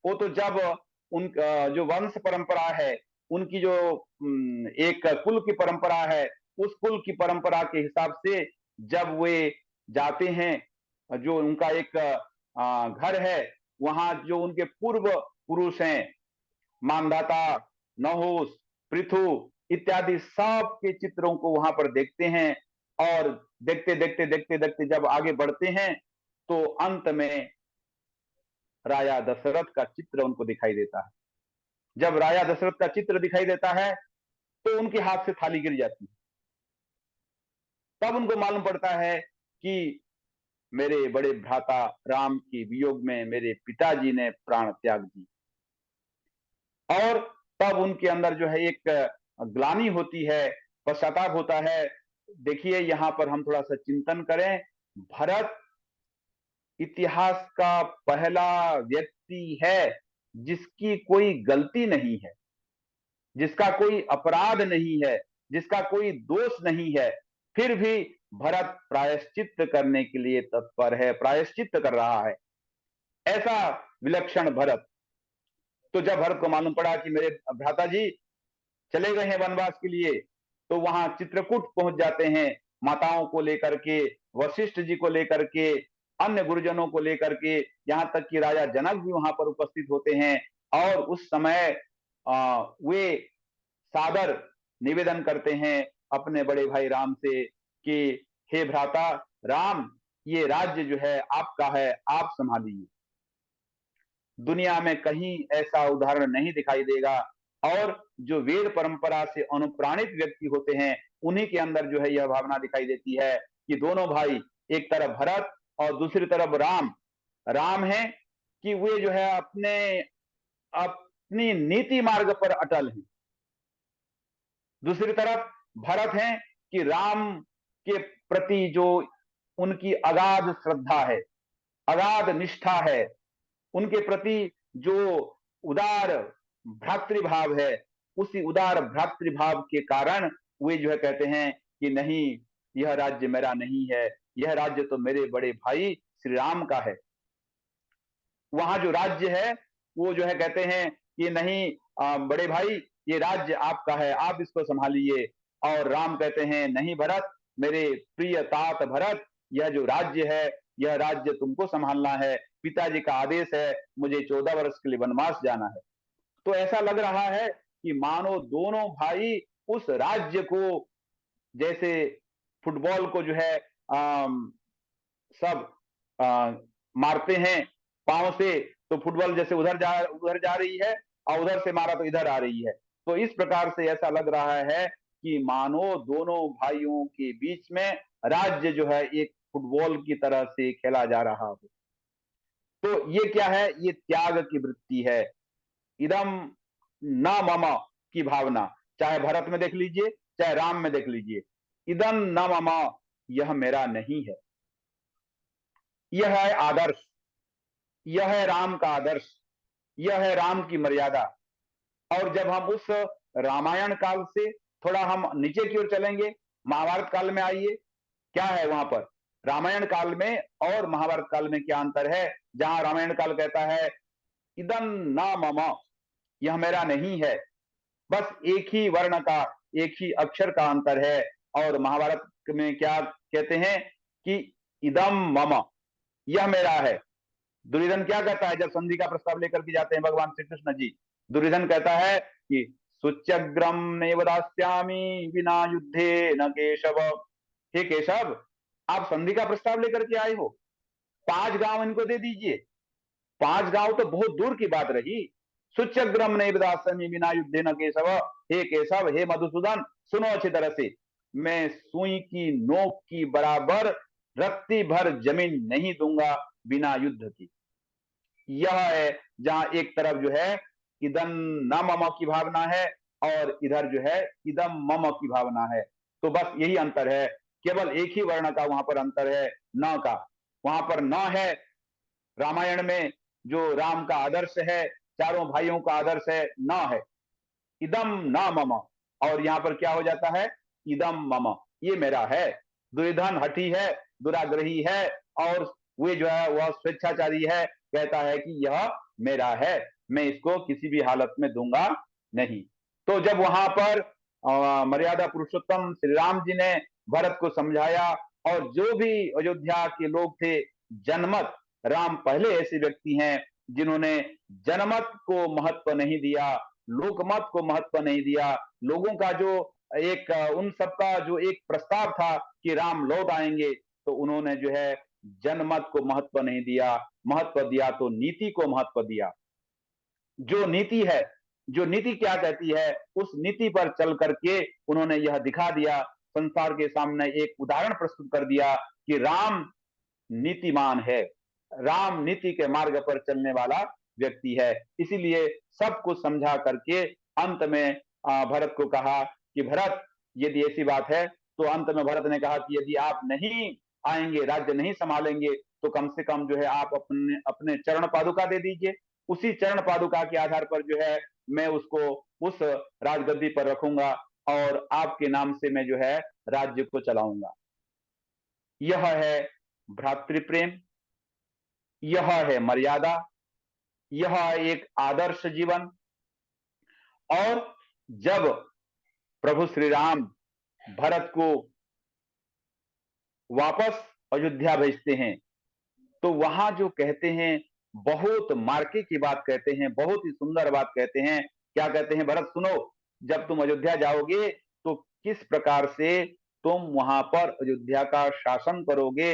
वो तो जब उन जो वंश परंपरा है, उनकी जो एक कुल की परंपरा है, उस कुल की परंपरा के हिसाब से जब वे जाते हैं, जो उनका एक घर है, वहां जो उनके पूर्व पुरुष हैं, मानधाता, नहुष, पृथु इत्यादि सब के चित्रों को वहां पर देखते हैं। और देखते देखते देखते देखते जब आगे बढ़ते हैं तो अंत में राजा दशरथ का चित्र उनको दिखाई देता है। जब राजा दशरथ का चित्र दिखाई देता है तो उनके हाथ से थाली गिर जाती है। तब उनको मालूम पड़ता है कि मेरे बड़े भ्राता राम के वियोग में मेरे पिताजी ने प्राण त्याग दी। और तब उनके अंदर जो है एक ग्लानि होती है, पश्चाताप होता है। देखिए यहाँ पर हम थोड़ा सा चिंतन करें। भरत इतिहास का पहला व्यक्ति है जिसकी कोई गलती नहीं है, जिसका कोई अपराध नहीं है, जिसका कोई दोष नहीं है, फिर भी भरत प्रायश्चित करने के लिए तत्पर है, प्रायश्चित कर रहा है। ऐसा विलक्षण भरत। तो जब भरत को मालूम पड़ा कि मेरे भ्राता जी चले गए हैं वनवास के लिए, तो वहां चित्रकूट पहुंच जाते हैं, माताओं को लेकर के, वशिष्ठ जी को लेकर के, अन्य गुरुजनों को लेकर के, यहाँ तक कि राजा जनक भी वहां पर उपस्थित होते हैं। और उस समय वे सादर निवेदन करते हैं अपने बड़े भाई राम से कि हे भ्राता राम, ये राज्य जो है आपका है, आप संभालिए। दुनिया में कहीं ऐसा उदाहरण नहीं दिखाई देगा। और जो वेद परंपरा से अनुप्राणित व्यक्ति होते हैं, उन्हीं के अंदर जो है यह भावना दिखाई देती है कि दोनों भाई, एक तरफ भरत और दूसरी तरफ राम, राम है कि वे जो है अपनी नीति मार्ग पर अटल हैं। दूसरी तरफ भरत हैं कि राम के प्रति जो उनकी अगाध श्रद्धा है, अगाध निष्ठा है, उनके प्रति जो उदार भ्रातृभाव है, उसी उदार भ्रातृभाव के कारण वे जो है कहते हैं कि नहीं, यह राज्य मेरा नहीं है, यह राज्य तो मेरे बड़े भाई श्री राम का है। वहां जो राज्य है वो जो है कहते हैं कि नहीं, बड़े भाई ये राज्य आपका है, आप इसको संभालिए। और राम कहते हैं नहीं भरत, मेरे प्रिय तात भरत, यह जो राज्य है, यह राज्य तुमको संभालना है, पिताजी का आदेश है, मुझे 14 वर्ष के लिए वनवास जाना है। तो ऐसा लग रहा है कि मानो दोनों भाई उस राज्य को, जैसे फुटबॉल को जो है सब मारते हैं पांव से, तो फुटबॉल जैसे उधर जा रही है और उधर से मारा तो इधर आ रही है। तो इस प्रकार से ऐसा लग रहा है कि मानो दोनों भाइयों के बीच में राज्य जो है एक फुटबॉल की तरह से खेला जा रहा हो। तो ये क्या है? ये त्याग की वृत्ति है। इदम न मम की भावना, चाहे भरत में देख लीजिए, चाहे राम में देख लीजिए। इदम न मम, यह मेरा नहीं है। यह है आदर्श, यह है राम का आदर्श, यह है राम की मर्यादा। और जब हम उस रामायण काल से थोड़ा हम नीचे की ओर चलेंगे, महाभारत काल में आइए, क्या है वहां पर? रामायण काल में और महाभारत काल में क्या अंतर है? जहां रामायण काल कहता है इदम ना मम, यह मेरा नहीं है, बस एक ही वर्ण का, एक ही अक्षर का अंतर है। और महाभारत में क्या कहते हैं कि इदम मम, यह मेरा है। दुर्योधन क्या कहता है जब संधि का प्रस्ताव लेकर के जाते हैं भगवान श्री कृष्ण जी? दुर्योधन कहता है कि सुच्यग्रम नैव दास्यामि विना युद्धे न केशव। हे केशव, आप संधि का प्रस्ताव लेकर के आए हो, 5 गांव इनको दे दीजिए। 5 गांव तो बहुत दूर की बात रही। सुच्यग्रम नैव दास्यामि विना युद्धे न केशव। हे केशव, हे मधुसूदन, सुनो अच्छी तरह से, मैं सुई की नोक की बराबर रत्ती भर जमीन नहीं दूंगा बिना युद्ध की। यह है जहां एक तरफ जो है इदम न मम की भावना है और इधर जो है इदम मम की भावना है। तो बस यही अंतर है, केवल एक ही वर्ण का वहां पर अंतर है, न का। वहां पर न है रामायण में, जो राम का आदर्श है, चारों भाइयों का आदर्श है, न है इदम न मम। और यहां पर क्या हो जाता है? इदम मम, ये मेरा है। दुर्योधन हठी है, दुराग्रही है, और वे जो है वह स्वेच्छाचारी है, कहता है कि यह मेरा है, मैं इसको किसी भी हालत में दूंगा नहीं। तो जब वहां पर मर्यादा पुरुषोत्तम श्री राम जी ने भरत को समझाया, और जो भी अयोध्या के लोग थे, जनमत, राम पहले ऐसे व्यक्ति हैं जिन्होंने जनमत को महत्व नहीं दिया, लोकमत को महत्व नहीं दिया। लोगों का जो एक उन सबका जो एक प्रस्ताव था कि राम लौट आएंगे, तो उन्होंने जो है जनमत को महत्व नहीं दिया, महत्व दिया तो नीति को महत्व दिया। जो नीति है, जो नीति क्या कहती है, उस नीति पर चल करके उन्होंने यह दिखा दिया, संसार के सामने एक उदाहरण प्रस्तुत कर दिया कि राम नीतिमान है, राम नीति के मार्ग पर चलने वाला व्यक्ति है। इसीलिए सब कुछ समझा करके अंत में भरत को कहा कि भरत यदि ऐसी बात है, तो अंत में भरत ने कहा कि यदि आप नहीं आएंगे, राज्य नहीं संभालेंगे, तो कम से कम जो है आप अपने अपने चरण पादुका दे दीजिए। उसी चरण पादुका के आधार पर जो है मैं उसको उस राजगद्दी पर रखूंगा और आपके नाम से मैं जो है राज्य को चलाऊंगा। यह है भ्रातृप्रेम, यह है मर्यादा, यह एक आदर्श जीवन। और जब प्रभु श्री राम भरत को वापस अयोध्या भेजते हैं, तो वहां जो कहते हैं, बहुत मार्के की बात कहते हैं, बहुत ही सुंदर बात कहते हैं। क्या कहते हैं? भरत सुनो, जब तुम अयोध्या जाओगे तो किस प्रकार से तुम वहां पर अयोध्या का शासन करोगे,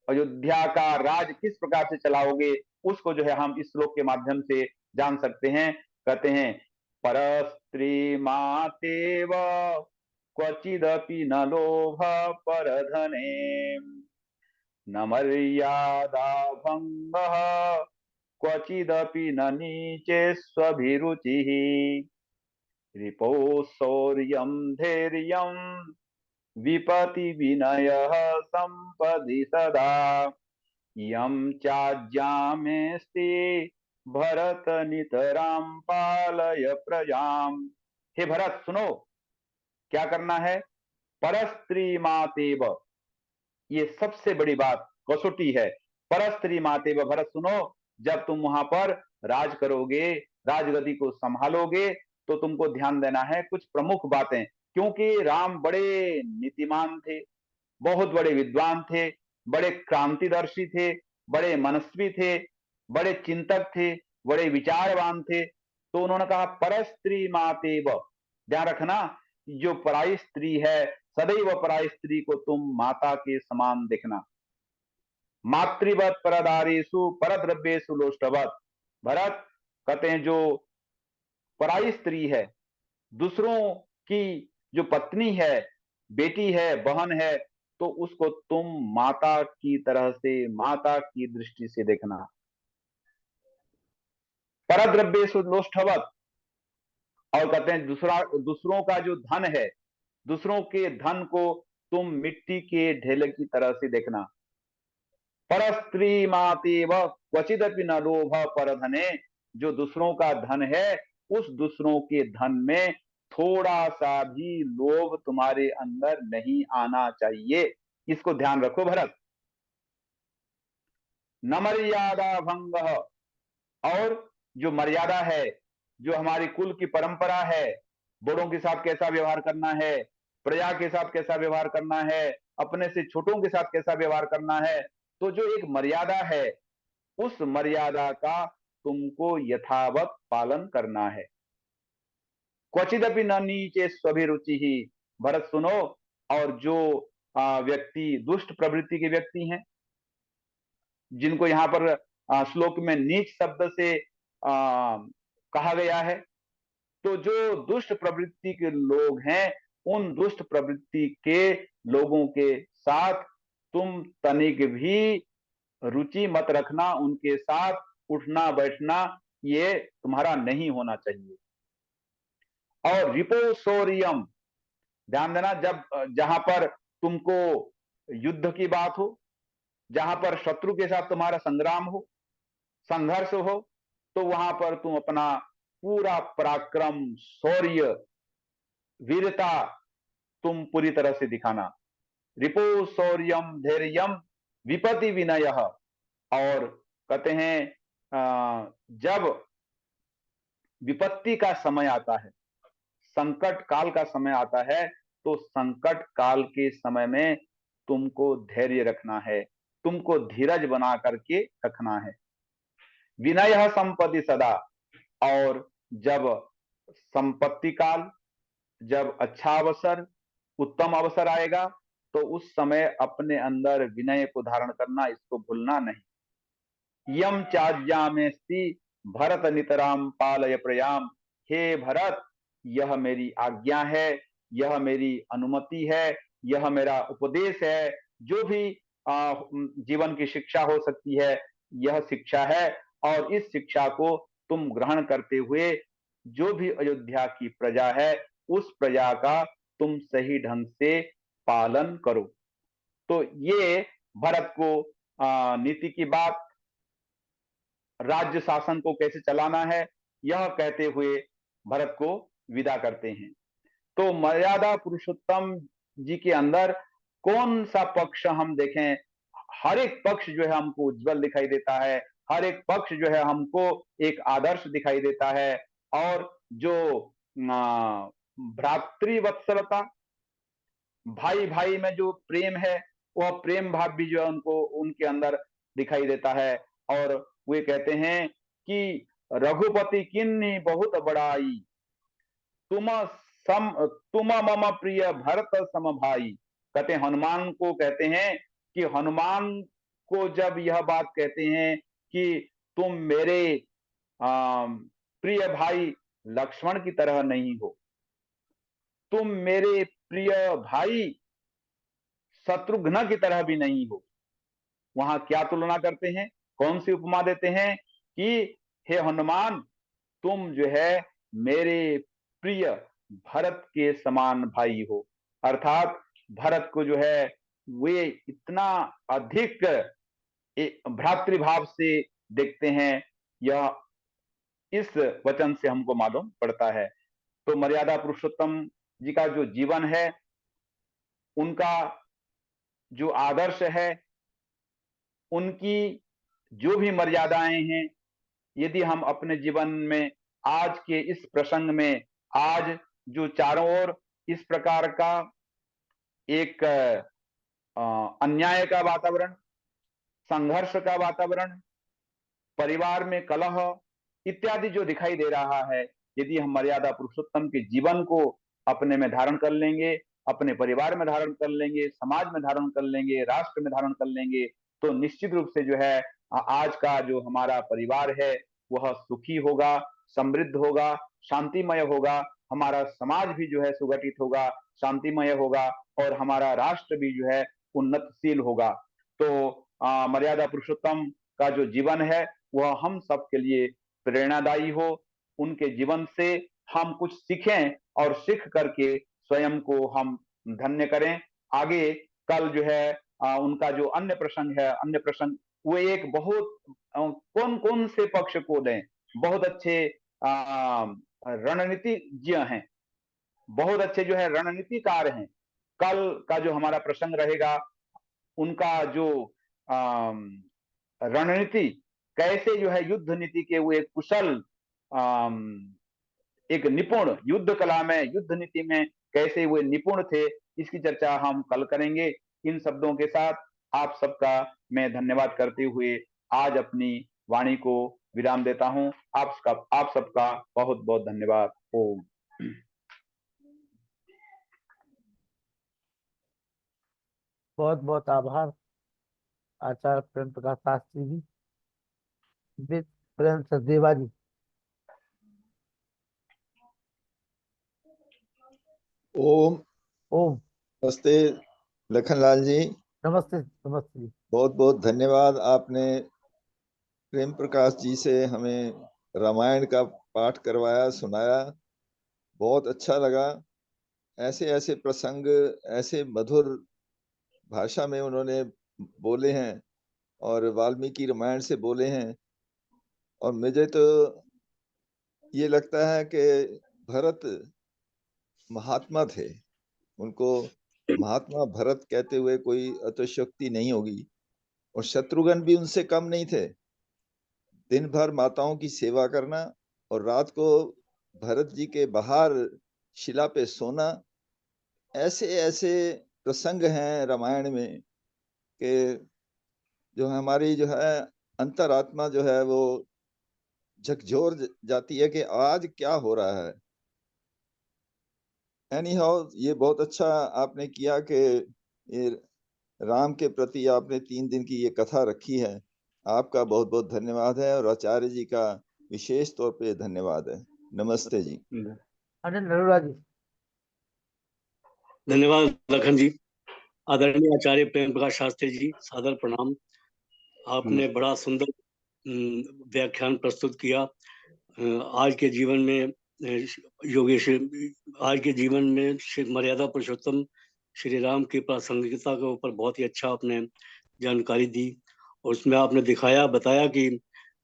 अयोध्या का राज किस प्रकार से चलाओगे, उसको जो है हम इस श्लोक के माध्यम से जान सकते हैं। कहते हैं, परस्त्री मातेव क्वचिदपि न लोभ परधने, न मर्यादा भंगः क्वचिदपि न नीचे स्वभिरुचिः, रिपो शौर्यं धैर्यं विपति विनयः संपदि सदा, यम चाज्ञामेस्ति भरत नितरां पालय प्रजाम। हे भरत सुनो, क्या करना है? परस्त्री मातेव, ये सबसे बड़ी बात कसौटी है। परस्त्री मातेव, भरत सुनो, जब तुम वहां पर राज करोगे, राजगद्दी को संभालोगे, तो तुमको ध्यान देना है कुछ प्रमुख बातें। क्योंकि राम बड़े नीतिमान थे, बहुत बड़े विद्वान थे, बड़े क्रांतिदर्शी थे, बड़े मनस्वी थे, बड़े चिंतक थे, बड़े विचारवान थे। तो उन्होंने कहा परस्त्री मातेव, ध्यान रखना, जो पराई स्त्री है, सदैव पराई स्त्री को तुम माता के समान देखना। मातृवत परदारेषु परद्रव्येषु लोष्टवत। भरत कहते हैं, जो पराई स्त्री है, दूसरों की जो पत्नी है, बेटी है, बहन है, तो उसको तुम माता की तरह से, माता की दृष्टि से देखना। परद्रव्येषु लोष्टवत, और कहते हैं दूसरों का जो धन है, दूसरों के धन को तुम मिट्टी के ढेले की तरह से देखना। परस्त्री मातेव क्वचिदपि न लोभ परधने, जो दूसरों का धन है, उस दूसरों के धन में थोड़ा सा भी लोभ तुम्हारे अंदर नहीं आना चाहिए। इसको ध्यान रखो भरत। न मर्यादा भंग, और जो मर्यादा है, जो हमारी कुल की परंपरा है, बड़ों के साथ कैसा व्यवहार करना है, प्रजा के साथ कैसा व्यवहार करना है, अपने से छोटों के साथ कैसा व्यवहार करना है, तो जो एक मर्यादा है, उस मर्यादा का तुमको यथावत पालन करना है। क्वचिदपि न नीचे स्वभिरुचि ही, भरत सुनो, और जो व्यक्ति दुष्ट प्रवृत्ति के व्यक्ति हैं, जिनको यहाँ पर श्लोक में नीच शब्द से कहा गया है, तो जो दुष्ट प्रवृत्ति के लोग हैं, उन दुष्ट प्रवृत्ति के लोगों के साथ तुम तनिक भी रुचि मत रखना, उनके साथ उठना बैठना ये तुम्हारा नहीं होना चाहिए। और रिपो शौर्यम, ध्यान देना, जब जहां पर तुमको युद्ध की बात हो, जहां पर शत्रु के साथ तुम्हारा संग्राम हो, संघर्ष हो, तो वहां पर तुम अपना पूरा पराक्रम, शौर्य, वीरता तुम पूरी तरह से दिखाना। रिपो शौर्यम धैर्यम विपति विनय, और कहते हैं जब विपत्ति का समय आता है, संकट काल का समय आता है, तो संकट काल के समय में तुमको धैर्य रखना है, तुमको धीरज बना करके रखना है। विनय संपत्ति सदा, और जब संपत्ति काल, जब अच्छा अवसर, उत्तम अवसर आएगा, तो उस समय अपने अंदर विनय को धारण करना, इसको भूलना नहीं। यम चाज्ञा में स्ति भरत नितराम पालय प्रयाम, हे भरत, यह मेरी आज्ञा है, यह मेरी अनुमति है, यह मेरा उपदेश है। जो भी जीवन की शिक्षा हो सकती है, यह शिक्षा है, और इस शिक्षा को तुम ग्रहण करते हुए जो भी अयोध्या की प्रजा है उस प्रजा का तुम सही ढंग से पालन करो। तो ये भरत को नीति की बात, राज्य शासन को कैसे चलाना है, यह कहते हुए भरत को विदा करते हैं। तो मर्यादा पुरुषोत्तम जी के अंदर कौन सा पक्ष हम देखें, हर एक पक्ष जो है हमको उज्जवल दिखाई देता है, हर एक पक्ष जो है हमको एक आदर्श दिखाई देता है। और जो भ्रातृवत्सलता, भाई भाई में जो प्रेम है, वह प्रेम भाव भी जो है उनको उनके अंदर दिखाई देता है। और वे कहते हैं कि रघुपति किन्नी बहुत बड़ाई, तुम तुम मम प्रिय भरत सम भाई। कहते हनुमान को कहते हैं कि हनुमान को जब यह बात कहते हैं कि तुम मेरे प्रिय भाई लक्ष्मण की तरह नहीं हो, तुम मेरे प्रिय भाई शत्रुघ्न की तरह भी नहीं हो। वहां क्या तुलना करते हैं, कौन सी उपमा देते हैं कि हे हनुमान, तुम जो है मेरे प्रिय भरत के समान भाई हो। अर्थात भरत को जो है वे इतना अधिक भ्रातृभाव से देखते हैं, यह इस वचन से हमको मालूम पड़ता है। तो मर्यादा पुरुषोत्तम जी का जो जीवन है, उनका जो आदर्श है, उनकी जो भी मर्यादाएं हैं, यदि हम अपने जीवन में आज के इस प्रसंग में, आज जो चारों ओर इस प्रकार का एक अन्याय का वातावरण, संघर्ष का वातावरण, परिवार में कलह इत्यादि जो दिखाई दे रहा है, यदि हम मर्यादा पुरुषोत्तम के जीवन को अपने में धारण कर लेंगे, अपने परिवार में धारण कर लेंगे, समाज में धारण कर लेंगे, राष्ट्र में धारण कर लेंगे, तो निश्चित रूप से जो है आज का जो हमारा परिवार है वह सुखी होगा, समृद्ध होगा, शांतिमय होगा। हमारा समाज भी जो है सुगठित होगा, शांतिमय होगा, और हमारा राष्ट्र भी जो है उन्नतशील होगा। तो मर्यादा पुरुषोत्तम का जो जीवन है वह हम सब के लिए प्रेरणादायी हो। उनके जीवन से हम कुछ सीखें और सीख करके स्वयं को हम धन्य करें। आगे कल जो है उनका जो अन्य प्रसंग है, अन्य प्रसंग वो एक बहुत कौन कौन से पक्ष को लें, बहुत अच्छे रणनीतिज्ञ हैं, बहुत अच्छे जो है रणनीतिकार हैं। कल का जो हमारा प्रसंग रहेगा, उनका जो रणनीति, कैसे जो है युद्ध नीति के वो एक कुशल, एक निपुण, युद्ध कला में, युद्ध नीति में कैसे वो निपुण थे, इसकी चर्चा हम कल करेंगे। इन शब्दों के साथ आप सबका मैं धन्यवाद करते हुए आज अपनी वाणी को विराम देता हूं। आप सबका बहुत बहुत धन्यवाद। ओम। बहुत बहुत आभार आचार्य प्रेम प्रकाश शास्त्री जी, विद प्रेम सचदेवा जी। ओम। ओम। नमस्ते लखनलाल जी। नमस्ते नमस्ते जी। बहुत बहुत धन्यवाद, आपने प्रेम प्रकाश जी से हमें रामायण का पाठ करवाया, सुनाया, बहुत अच्छा लगा। ऐसे ऐसे प्रसंग ऐसे मधुर भाषा में उन्होंने बोले हैं और वाल्मीकि रामायण से बोले हैं। और मुझे तो ये लगता है कि भरत महात्मा थे, उनको महात्मा भरत कहते हुए कोई अतिशयोक्ति नहीं होगी। और शत्रुघ्न भी उनसे कम नहीं थे। दिन भर माताओं की सेवा करना और रात को भरत जी के बाहर शिला पे सोना, ऐसे ऐसे प्रसंग हैं रामायण में कि जो हमारी जो है अंतरात्मा जो है वो झकझोर जाती है कि आज क्या हो रहा है। एनी हाउ, ये बहुत अच्छा आपने किया कि ये राम के प्रति आपने 3 दिन की ये कथा रखी है। आपका बहुत बहुत धन्यवाद है, और आचार्य जी का विशेष तौर पे धन्यवाद है। नमस्ते जी। अनिल अरोड़ा जी। धन्यवाद लखन जी। आदरणीय आचार्य प्रेम प्रकाश शास्त्री जी, सादर प्रणाम। आपने बड़ा सुंदर व्याख्यान प्रस्तुत किया। आज के जीवन में योगेश आज के जीवन में मर्यादा पुरुषोत्तम श्री राम की प्रासंगिकता के ऊपर बहुत ही अच्छा आपने जानकारी दी, और उसमें आपने बताया कि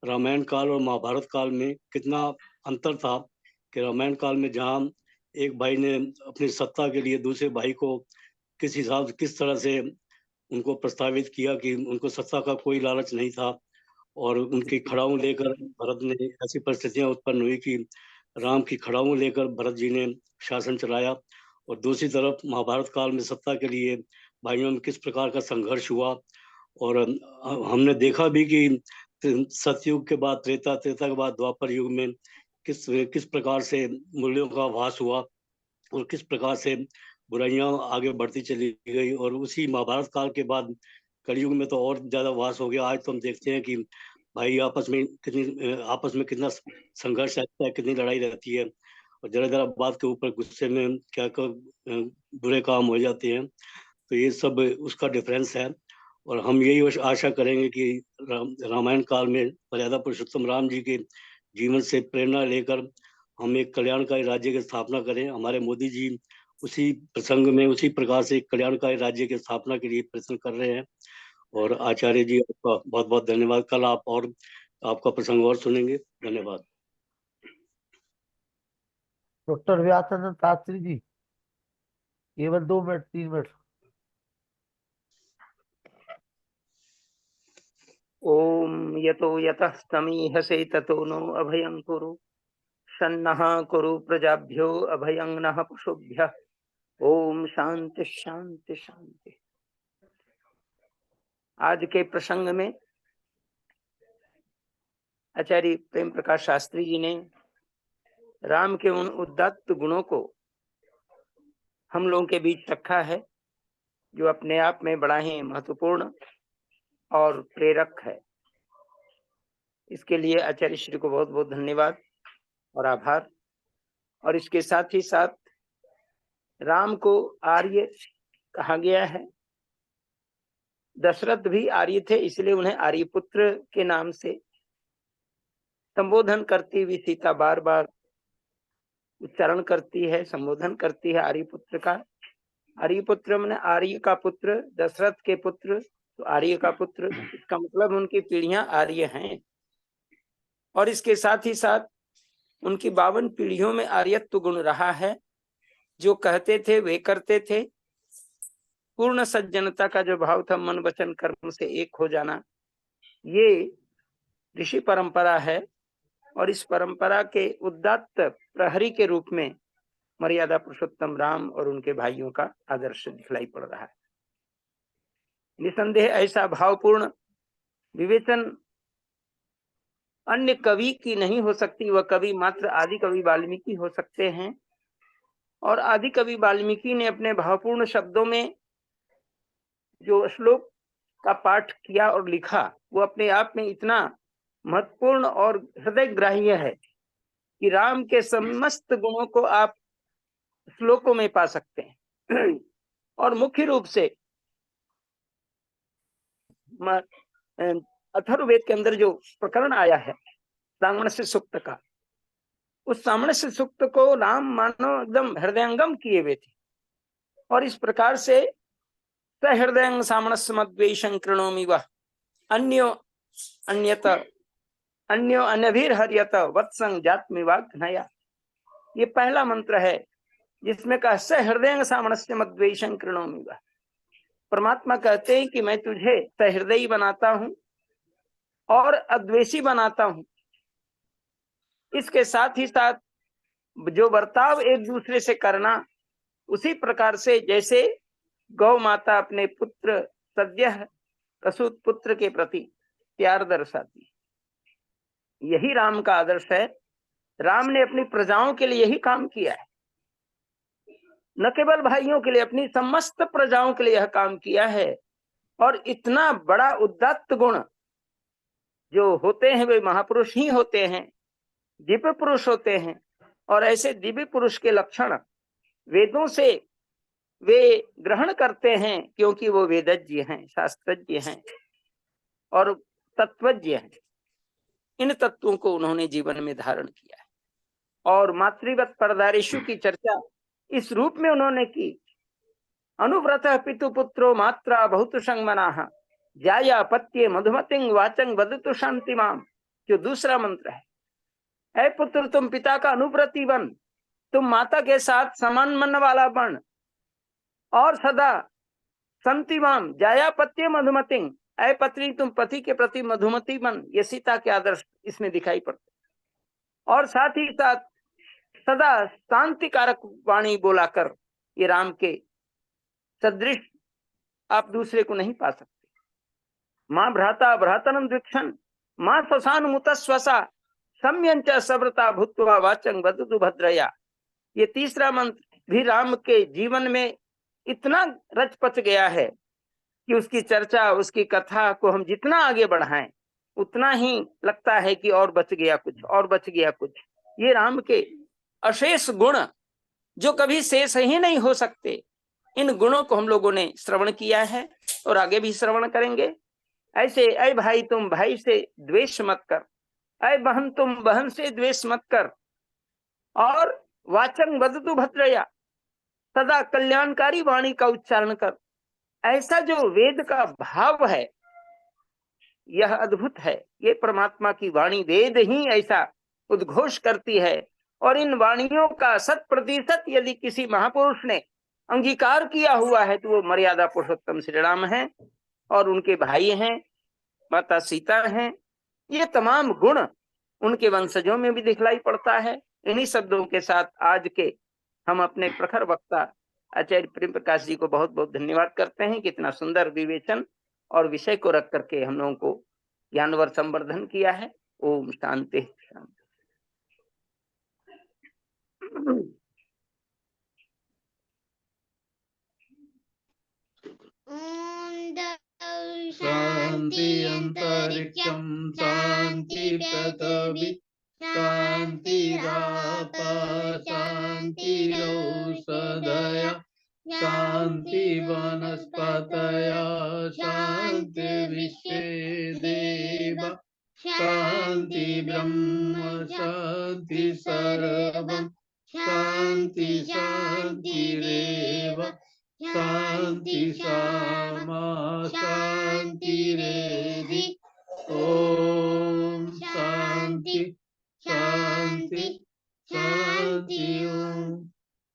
रामायण काल और महाभारत काल में कितना अंतर था। कि रामायण काल में जहाँ एक भाई ने अपनी सत्ता के लिए दूसरे भाई को किस तरह से उनको प्रस्तावित किया कि उनको सत्ता का कोई लालच नहीं था, और उनकी खड़ाऊ लेकर भरत ने ऐसी परिस्थितियां उत्पन्न हुई कि राम की खड़ाऊ लेकर भरत जी ने शासन चलाया। और दूसरी तरफ महाभारत काल में सत्ता के लिए भाइयों में किस प्रकार का संघर्ष हुआ, और हमने देखा भी कि सतयुग के बाद त्रेता के बाद द्वापर युग में किस प्रकार से मूल्यों का ह्रास हुआ और किस प्रकार से बुराइयां आगे बढ़ती चली गई। और उसी महाभारत काल के बाद कलयुग में तो और ज्यादा वास हो गया। आज तो हम देखते हैं कि भाई आपस में कितना संघर्ष रहता है, कितनी लड़ाई रहती है, और जरा जरा बात के ऊपर गुस्से में क्या बुरे काम हो जाते हैं। तो ये सब उसका डिफरेंस है। और हम यही आशा करेंगे कि रामायण काल में मर्यादा पुरुषोत्तम राम जी के जीवन से प्रेरणा लेकर हम एक कल्याणकारी राज्य की स्थापना करें। हमारे मोदी जी उसी प्रसंग में उसी प्रकार से कल्याणकारी राज्य की स्थापना के लिए प्रयत्न कर रहे हैं। और आचार्य जी आपका बहुत बहुत धन्यवाद। कल आपका प्रसंग और सुनेंगे। धन्यवाद। डॉक्टर व्यासानंद शास्त्री जी, केवल 2 मिनट 3 मिनट। ओम यतो यतः समीहसे ततो नो अभयं कुरु सन्नः कुरु प्रजाभ्यो अभयं नः पशुभ्यः। ओम शांति शांति शांति। आज के प्रसंग में आचार्य प्रेम प्रकाश शास्त्री जी ने राम के उन उदात्त गुणों को हम लोगों के बीच रखा है, जो अपने आप में बड़ा ही महत्वपूर्ण और प्रेरक है। इसके लिए आचार्य श्री को बहुत बहुत धन्यवाद और आभार। और इसके साथ ही साथ राम को आर्य कहा गया है। दशरथ भी आर्य थे, इसलिए उन्हें आर्यपुत्र के नाम से संबोधन करती हुई सीता बार बार उच्चारण करती है, संबोधन करती है आर्यपुत्र का। आर्यपुत्र माने आर्य का पुत्र, दशरथ के पुत्र तो आर्य का पुत्र। इसका मतलब उनकी पीढ़ियां आर्य हैं। और इसके साथ ही साथ उनकी 52 पीढ़ियों में आर्यत्व गुण रहा है। जो कहते थे वे करते थे। पूर्ण सज्जनता का जो भाव था, मन वचन कर्म से एक हो जाना, ये ऋषि परंपरा है। और इस परंपरा के उदात्त प्रहरी के रूप में मर्यादा पुरुषोत्तम राम और उनके भाइयों का आदर्श दिखलाई पड़ रहा है। निसंदेह ऐसा भावपूर्ण विवेचन अन्य कवि की नहीं हो सकती। वह कवि मात्र आदि कवि वाल्मीकि हो सकते हैं। और आदि कवि वाल्मीकि ने अपने भावपूर्ण शब्दों में जो श्लोक का पाठ किया और लिखा, वो अपने आप में इतना महत्वपूर्ण और हृदय ग्राह्य है कि राम के समस्त गुणों को आप श्लोकों में पा सकते हैं। और मुख्य रूप से अथर्ववेद के अंदर जो प्रकरण आया है सामणस्य सूक्त का, उस सामणस्य सूक्त को राम मानो एकदम हृदयंगम किए हुए थे। और इस प्रकार से सहृदयं सामणस्य मद्वेषं कृणोमि वः अन्यो अन्यभिर्हर्यत वत्सं जात्मिवाग्नया। ये पहला मंत्र है जिसमें कहा सहृदयं सामणस्य मद्वेषं कृणोमि वः। परमात्मा कहते हैं कि मैं तुझे सहृदयी बनाता हूं और अद्वेषी बनाता हूं। इसके साथ ही साथ जो बर्ताव एक दूसरे से करना, उसी प्रकार से जैसे गौ माता अपने पुत्र सद्यः प्रसूत पुत्र के प्रति प्यार दर्शाती, यही राम का आदर्श है। राम ने अपनी प्रजाओं के लिए यही काम किया है, न केवल भाइयों के लिए, अपनी समस्त प्रजाओं के लिए यह काम किया है। और इतना बड़ा उदात्त गुण जो होते हैं वे महापुरुष ही होते हैं, दिव्य पुरुष होते हैं। और ऐसे दिव्य पुरुष के लक्षण वेदों से वे ग्रहण करते हैं, क्योंकि वो वेदज्ञ हैं, शास्त्रज्ञ हैं और तत्वज्ञ हैं। इन तत्वों को उन्होंने जीवन में धारण किया है। और मातृवत परदारेषु की चर्चा इस रूप में उन्होंने की। अनुव्रत पितु पुत्रो मात्रा बहुत संगमनाः जाया पत्ये मधुमतिं वाचं वदतु शांतिमाम, जो दूसरा मंत्र है। ऐ पुत्र तुम पिता का अनुव्रती बन, तुम माता के साथ समान मन वाला बन, और सदा शांतिमाम जाया पत्ये मधुमतिं, ऐ पत्नी तुम पति के प्रति मधुमती बन। ये सीता के आदर्श इसमें दिखाई पड़ते, और साथ ही साथ सदा शांति कारक वाणी बोला कर। ये राम के सदृश आप दूसरे को नहीं पा सकते। माँ भ्राता भ्रातरम द्विक्षण माँ स्वसान मुत स्वसा सम्यंच सव्रता भूत्वा वाचं वदतु भद्रया। ये तीसरा मंत्र भी राम के जीवन में इतना रच पच गया है कि उसकी चर्चा, उसकी कथा को हम जितना आगे बढ़ाएं उतना ही लगता है कि और बच गया कुछ, और बच गया कुछ। ये राम के अशेष गुण जो कभी शेष ही नहीं हो सकते, इन गुणों को हम लोगों ने श्रवण किया है और आगे भी श्रवण करेंगे। ऐसे ऐ भाई तुम भाई से द्वेष मत कर, ऐ बहन तुम बहन से द्वेष मत कर, और वाचं वदतु भद्रया, सदा कल्याणकारी वाणी का उच्चारण कर। ऐसा जो वेद का भाव है यह अद्भुत है। ये परमात्मा की वाणी वेद ही ऐसा उद्घोष करती है, और इन वाणियों का 100% यदि किसी महापुरुष ने अंगीकार किया हुआ है तो वो मर्यादा पुरुषोत्तम श्री राम है, और उनके भाई हैं, माता सीता हैं। ये तमाम गुण उनके वंशजों में भी दिखलाई पड़ता है। इन्हीं शब्दों के साथ आज के हम अपने प्रखर वक्ता आचार्य प्रेम प्रकाश जी को बहुत बहुत धन्यवाद करते हैं कि इतना सुंदर विवेचन और विषय को रख करके हम लोगों को ज्ञानवर संवर्धन किया है। ओम शांति शांति। शांति अंतरिक्षं शांति पृथ्वी शांतिराप शांतिरौषधय शांति वनस्पतयः शांति विश्वे देव शांति ब्रह्म शांति सर्वं शांति शांतिरेव शांति सामा शांतिरेधि। ओम शांति शांति शांति।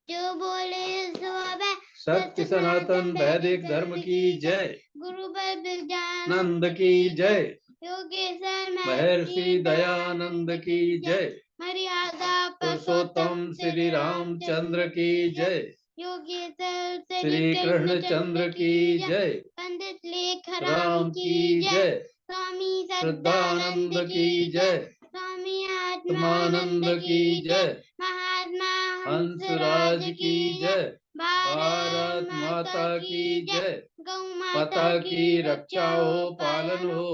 जो बोले सो है सत्य सनातन वैदिक धर्म की जय। गुरु नंद की जय। योगेश्वर महर्षि दयानंद की जय। मर्यादा पुरुषोत्तम श्री रामचंद्र की जय। योगेश्वर श्री कृष्ण चंद्र की जय। पंडित लेख राम की जय। स्वामी श्रद्धानंद की जय। स्वामी आत्मानंद की जय। महात्मा हंसराज की जय। भारत माता की जय। गौ माता की रक्षा हो, पालन हो,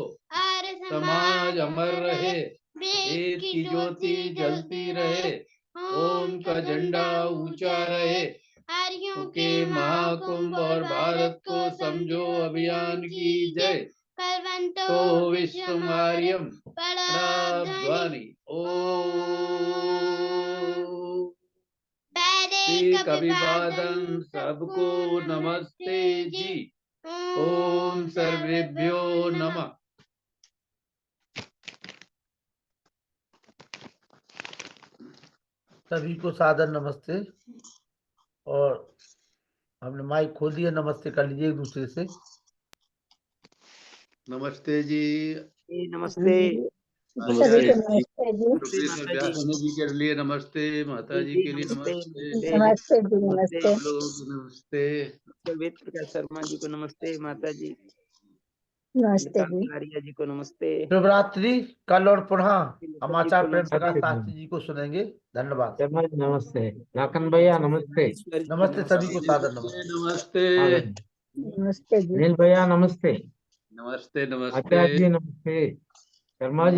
समाज अमर रहे, वेद की ज्योति जलती रहे, ओम का झंडा ऊंचा रहे, आर्यों के महाकुंभ और भारत को समझो अभियान की जय। कलवंतो विश्वमार्यम पराध्वनि। ओम वैदिक अभिवादन सबको नमस्ते जी। ओम सर्वेभ्यो नमः। सभी को सादर नमस्ते। और हमने माइक खोल दिया, नमस्ते कर लीजिए एक दूसरे से। नमस्ते जी। नमस्ते नमस्ते जी के लिए नमस्ते, माता जी के लिए नमस्ते, नमस्ते जी। नमस्ते नमस्ते। वेद प्रकाश शर्मा जी को नमस्ते, माता जी नमस्ते जी। आर्या जी को नमस्ते। शिवरात्रि कल और पुनः हम आचार्य प्रेम प्रकाश शास्त्री जी को सुनेंगे। धन्यवाद। नमस्ते लाखन भैया। नमस्ते नमस्ते सभी को सादर नमस्ते। नमस्ते नमस्ते जी। नील भैया नमस्ते। नमस्ते। नमस्ते आचार्य जी नमस्ते। शर्मा जी